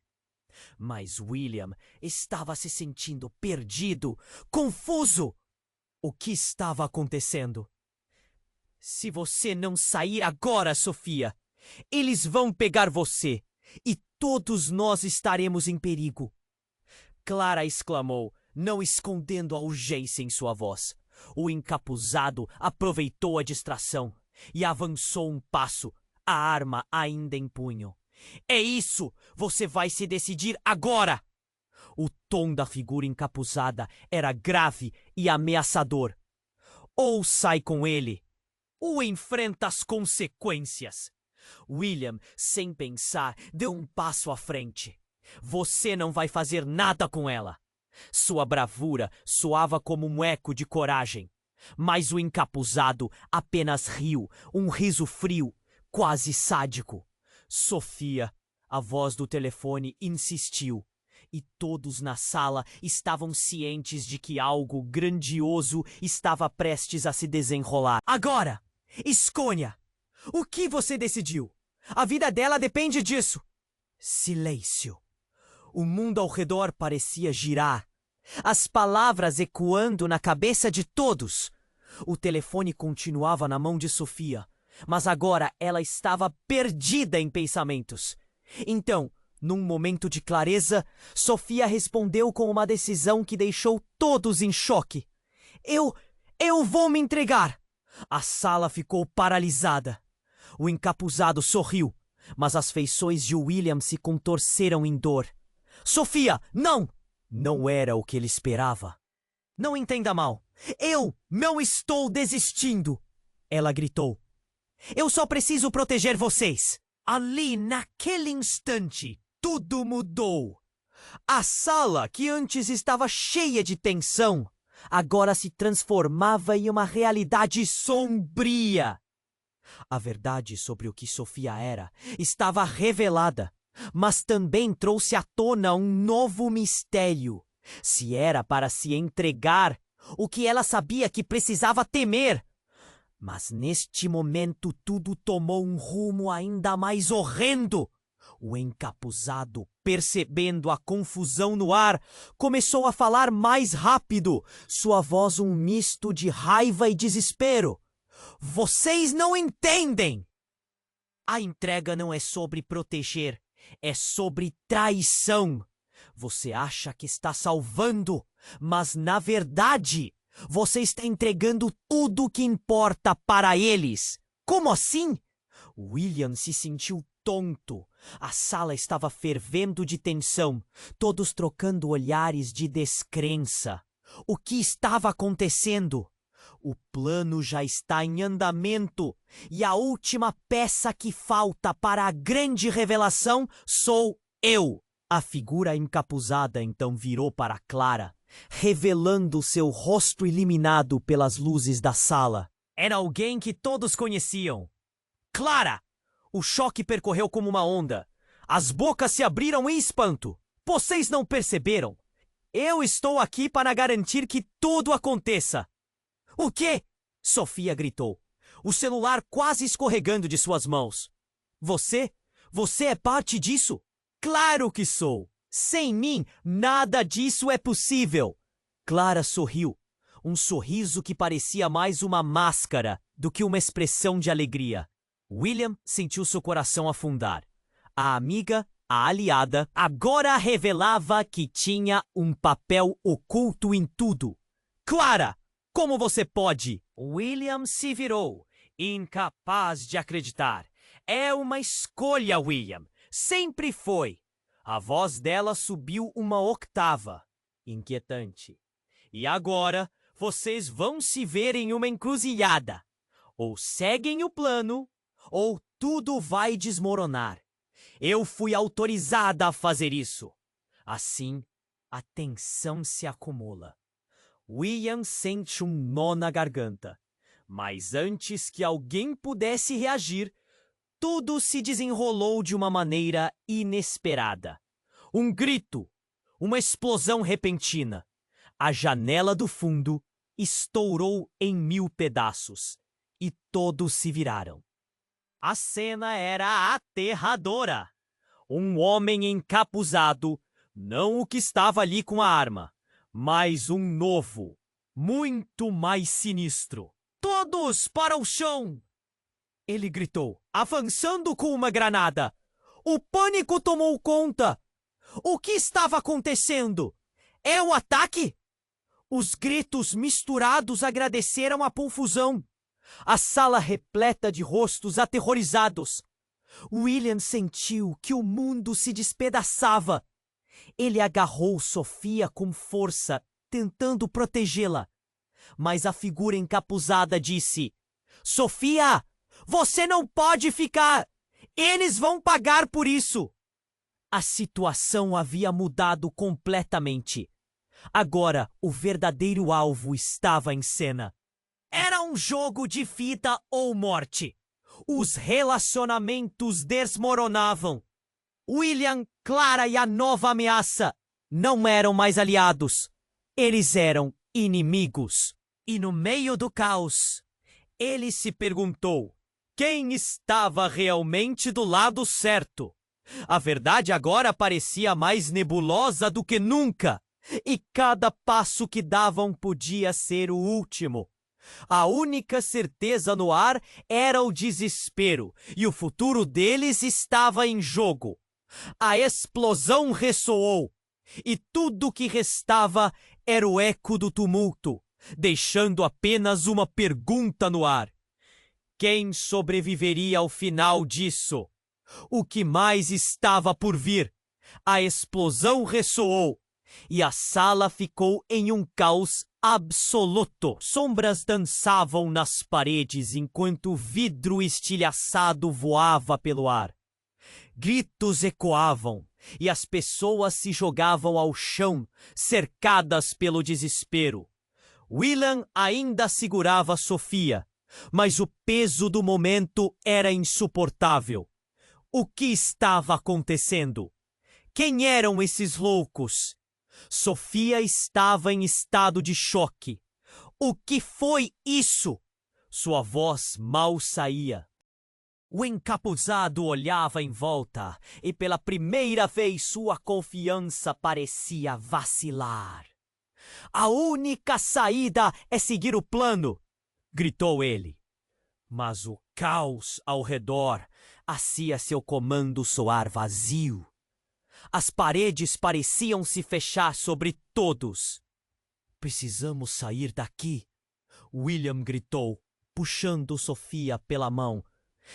Mas William estava se sentindo perdido, confuso. O que estava acontecendo? Se você não sair agora, Sofia, eles vão pegar você e todos nós estaremos em perigo. Clara exclamou, não escondendo a urgência em sua voz. O encapuzado aproveitou a distração e avançou um passo, a arma ainda em punho. É isso! Você vai se decidir agora! O tom da figura encapuzada era grave e ameaçador. Ou sai com ele, ou enfrenta as consequências. William, sem pensar, deu um passo à frente. Você não vai fazer nada com ela. Sua bravura soava como um eco de coragem. Mas o encapuzado apenas riu, um riso frio, quase sádico. Sofia, a voz do telefone, insistiu. E todos na sala estavam cientes de que algo grandioso estava prestes a se desenrolar. Agora, escolha! O que você decidiu? A vida dela depende disso. Silêncio. O mundo ao redor parecia girar. As palavras ecoando na cabeça de todos. O telefone continuava na mão de Sofia, mas agora ela estava perdida em pensamentos. Então, num momento de clareza, Sofia respondeu com uma decisão que deixou todos em choque. Eu vou me entregar! A sala ficou paralisada. O encapuzado sorriu, mas as feições de William se contorceram em dor. Sofia, não! Não era o que ele esperava. Não entenda mal. Eu não estou desistindo! Ela gritou. Eu só preciso proteger vocês. Ali, naquele instante, tudo mudou. A sala, que antes estava cheia de tensão, agora se transformava em uma realidade sombria. A verdade sobre o que Sofia era estava revelada, mas também trouxe à tona um novo mistério. Se era para se entregar, o que ela sabia que precisava temer. Mas neste momento tudo tomou um rumo ainda mais horrendo. O encapuzado, percebendo a confusão no ar, começou a falar mais rápido, sua voz um misto de raiva e desespero. Vocês não entendem! A entrega não é sobre proteger, é sobre traição. Você acha que está salvando, mas na verdade, você está entregando tudo o que importa para eles. Como assim? William se sentiu tonto. A sala estava fervendo de tensão, todos trocando olhares de descrença. O que estava acontecendo? O plano já está em andamento e a última peça que falta para a grande revelação sou eu. A figura encapuzada então virou para Clara, revelando seu rosto iluminado pelas luzes da sala. Era alguém que todos conheciam. Clara! O choque percorreu como uma onda. As bocas se abriram em espanto. Vocês não perceberam? Eu estou aqui para garantir que tudo aconteça. O quê? Sofia gritou, o celular quase escorregando de suas mãos. Você é parte disso? Claro que sou! Sem mim, nada disso é possível! Clara sorriu, um sorriso que parecia mais uma máscara do que uma expressão de alegria. William sentiu seu coração afundar. A amiga, a aliada, agora revelava que tinha um papel oculto em tudo. Clara! Como você pode? William se virou, incapaz de acreditar. É uma escolha, William. Sempre foi. A voz dela subiu uma octava. Inquietante. E agora, vocês vão se ver em uma encruzilhada. Ou seguem o plano, ou tudo vai desmoronar. Eu fui autorizada a fazer isso. Assim, a tensão se acumula. William sente um nó na garganta. Mas antes que alguém pudesse reagir, Tudo se desenrolou de uma maneira inesperada. Um grito, uma explosão repentina. A janela do fundo estourou em 1000 pedaços e todos se viraram. A cena era aterradora. Um homem encapuzado, não o que estava ali com a arma, mas um novo, muito mais sinistro. Todos para o chão! Ele gritou, avançando com uma granada. O pânico tomou conta. O que estava acontecendo? É o ataque? Os gritos misturados agradeceram a confusão. A sala repleta de rostos aterrorizados. William sentiu que o mundo se despedaçava. Ele agarrou Sofia com força, tentando protegê-la. Mas a figura encapuzada disse: Sofia, você não pode ficar! Eles vão pagar por isso! A situação havia mudado completamente. Agora, o verdadeiro alvo estava em cena. Era um jogo de vida ou morte. Os relacionamentos desmoronavam. William, Clara e a nova ameaça não eram mais aliados. Eles eram inimigos. E no meio do caos, ele se perguntou quem estava realmente do lado certo. A verdade agora parecia mais nebulosa do que nunca. E cada passo que davam podia ser o último. A única certeza no ar era o desespero, e o futuro deles estava em jogo. A explosão ressoou, e tudo que restava era o eco do tumulto, deixando apenas uma pergunta no ar. Quem sobreviveria ao final disso? O que mais estava por vir? A explosão ressoou, e a sala ficou em um caos absoluto. Sombras dançavam nas paredes enquanto o vidro estilhaçado voava pelo ar. Gritos ecoavam e as pessoas se jogavam ao chão, cercadas pelo desespero. William ainda segurava Sofia, mas o peso do momento era insuportável. O que estava acontecendo? Quem eram esses loucos? Sofia estava em estado de choque. O que foi isso? Sua voz mal saía. O encapuzado olhava em volta e pela primeira vez sua confiança parecia vacilar. A única saída é seguir o plano, gritou ele. Mas o caos ao redor fazia seu comando soar vazio. As paredes pareciam se fechar sobre todos. Precisamos sair daqui, William gritou, puxando Sofia pela mão,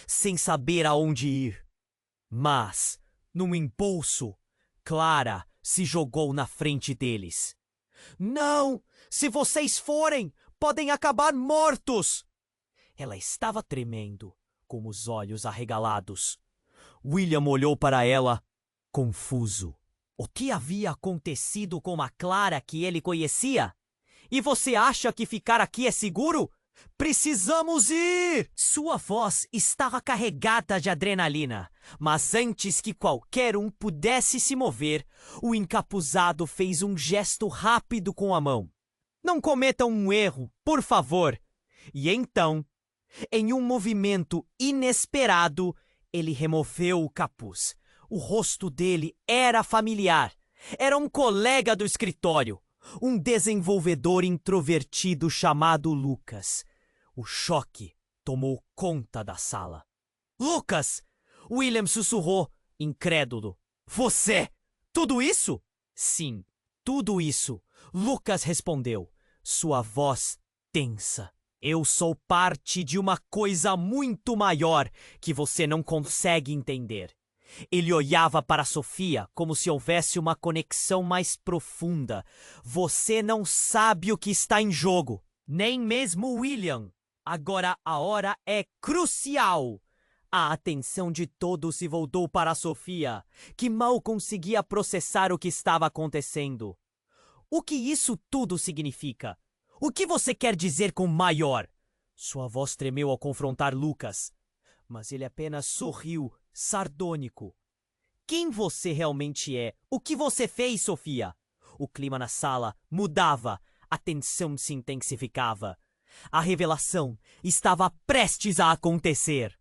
sem saber aonde ir. Mas, num impulso, Clara se jogou na frente deles. Não! Se vocês forem, podem acabar mortos! Ela estava tremendo, com os olhos arregalados. William olhou para ela, confuso. O que havia acontecido com a Clara que ele conhecia? E você acha que ficar aqui é seguro? Precisamos ir! Sua voz estava carregada de adrenalina, mas antes que qualquer um pudesse se mover, o encapuzado fez um gesto rápido com a mão. Não cometam um erro, por favor! E então, em um movimento inesperado, ele removeu o capuz. O rosto dele era familiar. Era um colega do escritório, um desenvolvedor introvertido chamado Lucas. O choque tomou conta da sala. Lucas! William sussurrou, incrédulo. Você! Tudo isso? Sim, tudo isso. Lucas respondeu, sua voz tensa. Eu sou parte de uma coisa muito maior que você não consegue entender. Ele olhava para Sofia como se houvesse uma conexão mais profunda. Você não sabe o que está em jogo. Nem mesmo William. Agora a hora é crucial. A atenção de todos se voltou para Sofia, que mal conseguia processar o que estava acontecendo. O que isso tudo significa? O que você quer dizer com maior? Sua voz tremeu ao confrontar Lucas. Mas ele apenas sorriu, sardônico. Quem você realmente é? O que você fez, Sofia? O clima na sala mudava, a tensão se intensificava. A revelação estava prestes a acontecer.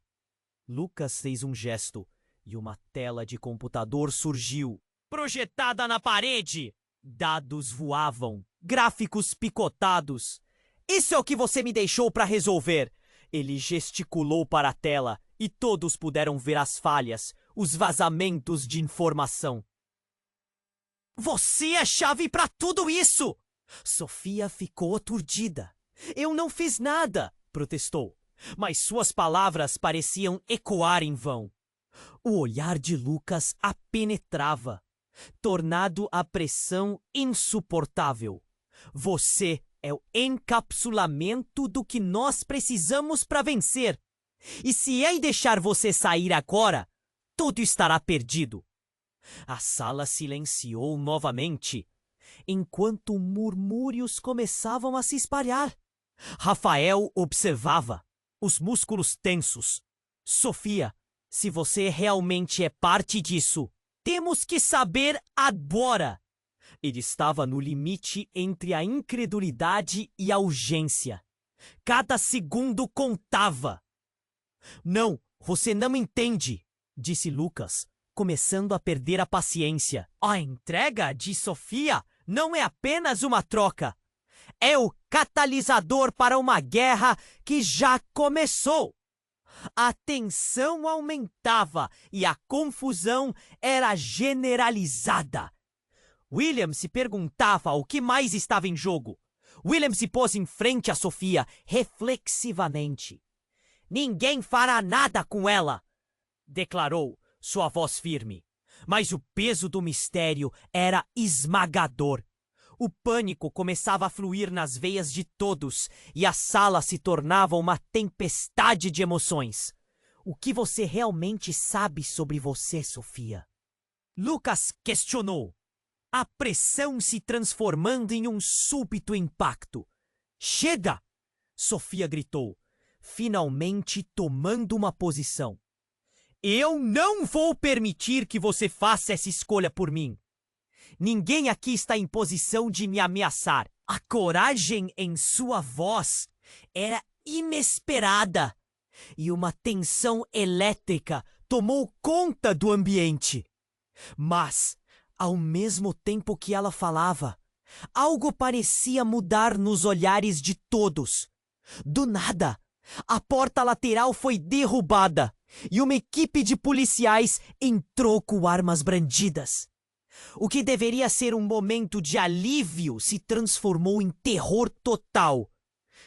Lucas fez um gesto e uma tela de computador surgiu, projetada na parede. Dados voavam, gráficos picotados. Isso é o que você me deixou para resolver. Ele gesticulou para a tela e todos puderam ver as falhas, os vazamentos de informação. Você é chave para tudo isso! Sofia ficou aturdida. Eu não fiz nada, protestou, mas suas palavras pareciam ecoar em vão. O olhar de Lucas a penetrava, tornando a pressão insuportável. Você é o encapsulamento do que nós precisamos para vencer. E se é deixar você sair agora, tudo estará perdido. A sala silenciou novamente, enquanto murmúrios começavam a se espalhar. Rafael observava, os músculos tensos. Sofia, se você realmente é parte disso, temos que saber agora. Ele estava no limite entre a incredulidade e a urgência. Cada segundo contava. Não, você não entende, disse Lucas, começando a perder a paciência. A entrega de Sofia não é apenas uma troca. É o catalisador para uma guerra que já começou. A tensão aumentava e a confusão era generalizada. William se perguntava o que mais estava em jogo. William se pôs em frente a Sofia, reflexivamente. Ninguém fará nada com ela, declarou, sua voz firme. Mas o peso do mistério era esmagador. O pânico começava a fluir nas veias de todos e a sala se tornava uma tempestade de emoções. O que você realmente sabe sobre você, Sofia? Lucas questionou, a pressão se transformando em um súbito impacto. Chega! Sofia gritou, finalmente tomando uma posição. Eu não vou permitir que você faça essa escolha por mim. Ninguém aqui está em posição de me ameaçar. A coragem em sua voz era inesperada e uma tensão elétrica tomou conta do ambiente. Mas, ao mesmo tempo que ela falava, algo parecia mudar nos olhares de todos. Do nada, a porta lateral foi derrubada e uma equipe de policiais entrou com armas brandidas. O que deveria ser um momento de alívio se transformou em terror total.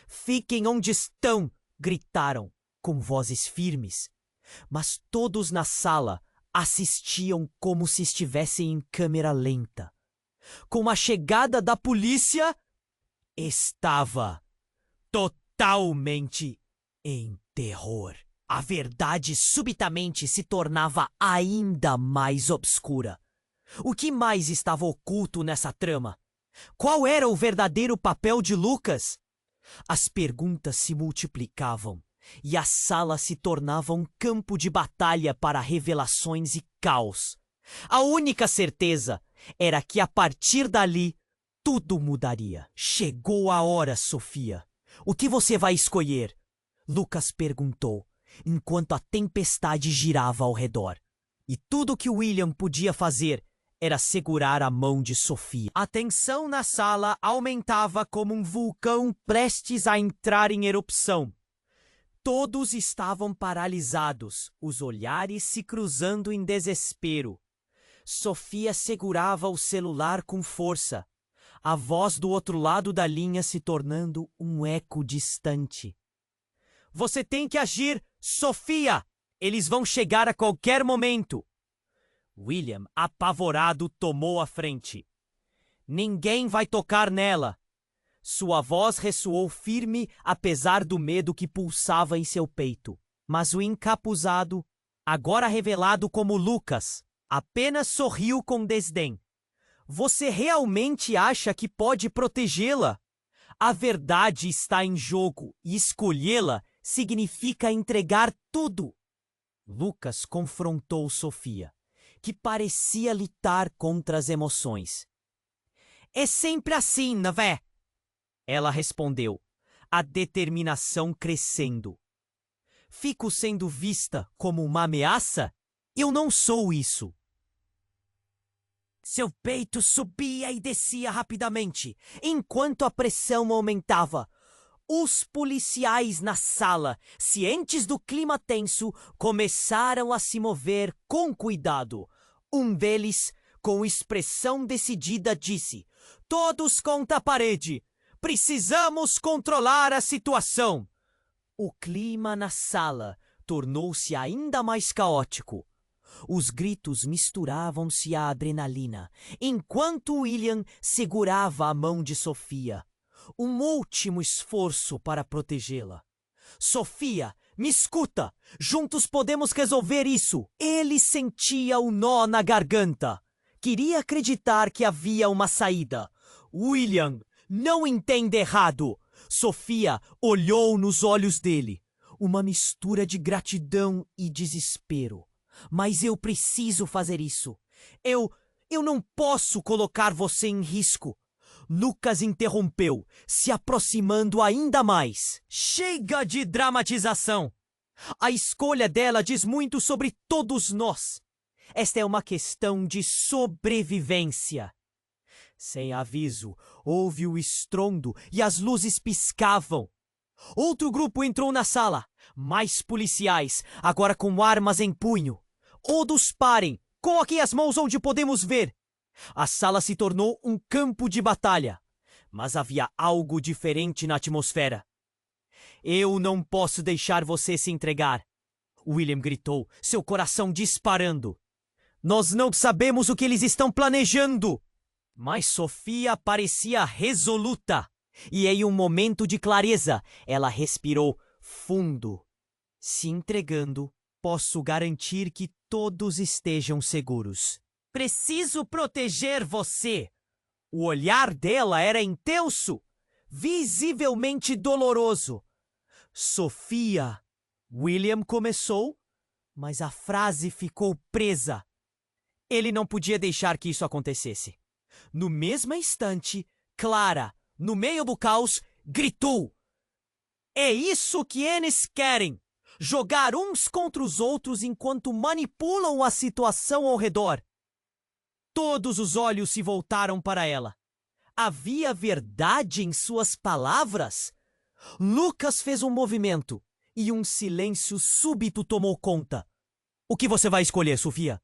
Fiquem onde estão, gritaram, com vozes firmes. Mas todos na sala assistiam como se estivessem em câmera lenta. Com a chegada da polícia, estava totalmente em terror. A verdade subitamente se tornava ainda mais obscura. O que mais estava oculto nessa trama? Qual era o verdadeiro papel de Lucas? As perguntas se multiplicavam e a sala se tornava um campo de batalha para revelações e caos. A única certeza era que a partir dali tudo mudaria. Chegou a hora, Sofia. O que você vai escolher? Lucas perguntou, enquanto a tempestade girava ao redor. E tudo que William podia fazer era segurar a mão de Sofia. A tensão na sala aumentava como um vulcão prestes a entrar em erupção. Todos estavam paralisados, os olhares se cruzando em desespero. Sofia segurava o celular com força, a voz do outro lado da linha se tornando um eco distante. Você tem que agir, Sofia! Eles vão chegar a qualquer momento! William, apavorado, tomou a frente. Ninguém vai tocar nela. Sua voz ressoou firme, apesar do medo que pulsava em seu peito. Mas o encapuzado, agora revelado como Lucas, apenas sorriu com desdém. Você realmente acha que pode protegê-la? A verdade está em jogo e escolhê-la significa entregar tudo. Lucas confrontou Sofia, que parecia lutar contra as emoções. É sempre assim, não é? Ela respondeu, a determinação crescendo. Fico sendo vista como uma ameaça? Eu não sou isso. Seu peito subia e descia rapidamente, enquanto a pressão aumentava. Os policiais na sala, cientes do clima tenso, começaram a se mover com cuidado. Um deles, com expressão decidida, disse: "Todos contra a parede! Precisamos controlar a situação!" O clima na sala tornou-se ainda mais caótico. Os gritos misturavam-se à adrenalina, enquanto William segurava a mão de Sofia. Um último esforço para protegê-la. Sofia, me escuta! Juntos podemos resolver isso! Ele sentia um nó na garganta. Queria acreditar que havia uma saída. William, não entenda errado! Sofia olhou nos olhos dele. Uma mistura de gratidão e desespero. Mas eu preciso fazer isso. Eu não posso colocar você em risco. Lucas interrompeu, se aproximando ainda mais. Chega de dramatização! A escolha dela diz muito sobre todos nós. Esta é uma questão de sobrevivência. Sem aviso, houve o estrondo e as luzes piscavam. Outro grupo entrou na sala. Mais policiais, agora com armas em punho. Todos parem! Coloquem as mãos onde podemos ver! A sala se tornou um campo de batalha. Mas havia algo diferente na atmosfera. Eu não posso deixar você se entregar, William gritou, seu coração disparando. Nós não sabemos o que eles estão planejando. Mas Sofia parecia resoluta. E em um momento de clareza, ela respirou fundo. Se entregando, posso garantir que todos estejam seguros. Preciso proteger você. O olhar dela era intenso, visivelmente doloroso. Sofia, William começou, mas a frase ficou presa. Ele não podia deixar que isso acontecesse. No mesmo instante, Clara, no meio do caos, gritou: "É isso que eles querem! Jogar uns contra os outros enquanto manipulam a situação ao redor." Todos os olhos se voltaram para ela. Havia verdade em suas palavras? Lucas fez um movimento e um silêncio súbito tomou conta. O que você vai escolher, Sofia?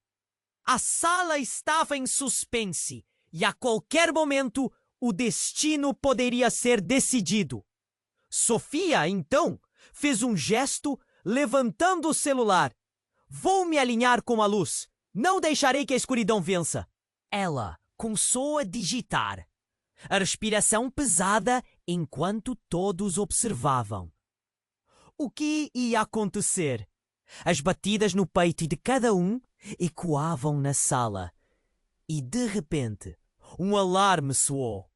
A sala estava em suspense e a qualquer momento o destino poderia ser decidido. Sofia, então, fez um gesto levantando o celular. Vou me alinhar com a luz. Não deixarei que a escuridão vença. Ela começou a digitar. A respiração pesada enquanto todos observavam. O que ia acontecer? As batidas no peito de cada um ecoavam na sala. E, de repente, um alarme soou.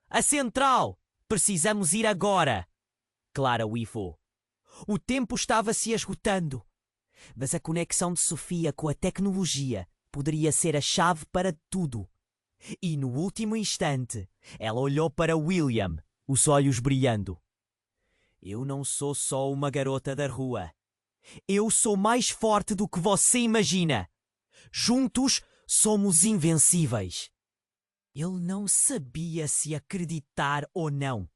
A central! Precisamos ir agora! Clara uivou. O tempo estava se esgotando. Mas a conexão de Sofia com a tecnologia poderia ser a chave para tudo. E no último instante, ela olhou para William, os olhos brilhando. Eu não sou só uma garota da rua. Eu sou mais forte do que você imagina. Juntos somos invencíveis. Ele não sabia se acreditar ou não,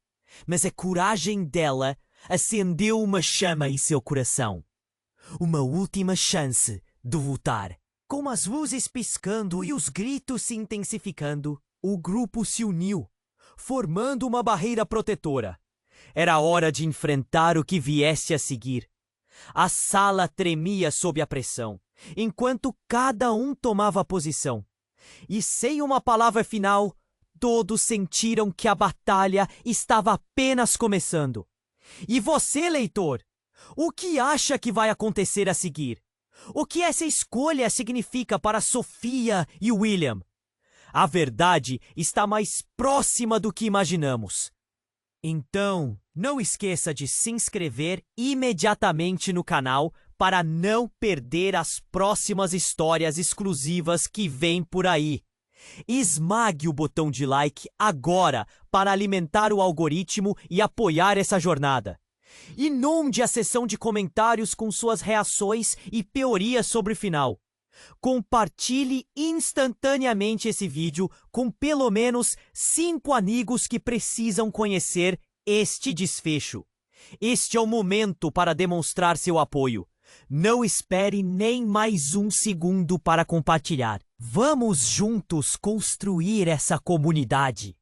mas a coragem dela acendeu uma chama em seu coração. Uma última chance de lutar. Com as luzes piscando e os gritos se intensificando, o grupo se uniu, formando uma barreira protetora. Era hora de enfrentar o que viesse a seguir. A sala tremia sob a pressão, enquanto cada um tomava posição. E sem uma palavra final, todos sentiram que a batalha estava apenas começando. E você, leitor, o que acha que vai acontecer a seguir? O que essa escolha significa para Sofia e William? A verdade está mais próxima do que imaginamos. Então, não esqueça de se inscrever imediatamente no canal para não perder as próximas histórias exclusivas que vêm por aí. Esmague o botão de like agora para alimentar o algoritmo e apoiar essa jornada. Inunde a seção de comentários com suas reações e teorias sobre o final. Compartilhe instantaneamente esse vídeo com pelo menos 5 amigos que precisam conhecer este desfecho. Este é o momento para demonstrar seu apoio. Não espere nem mais um segundo para compartilhar. Vamos juntos construir essa comunidade.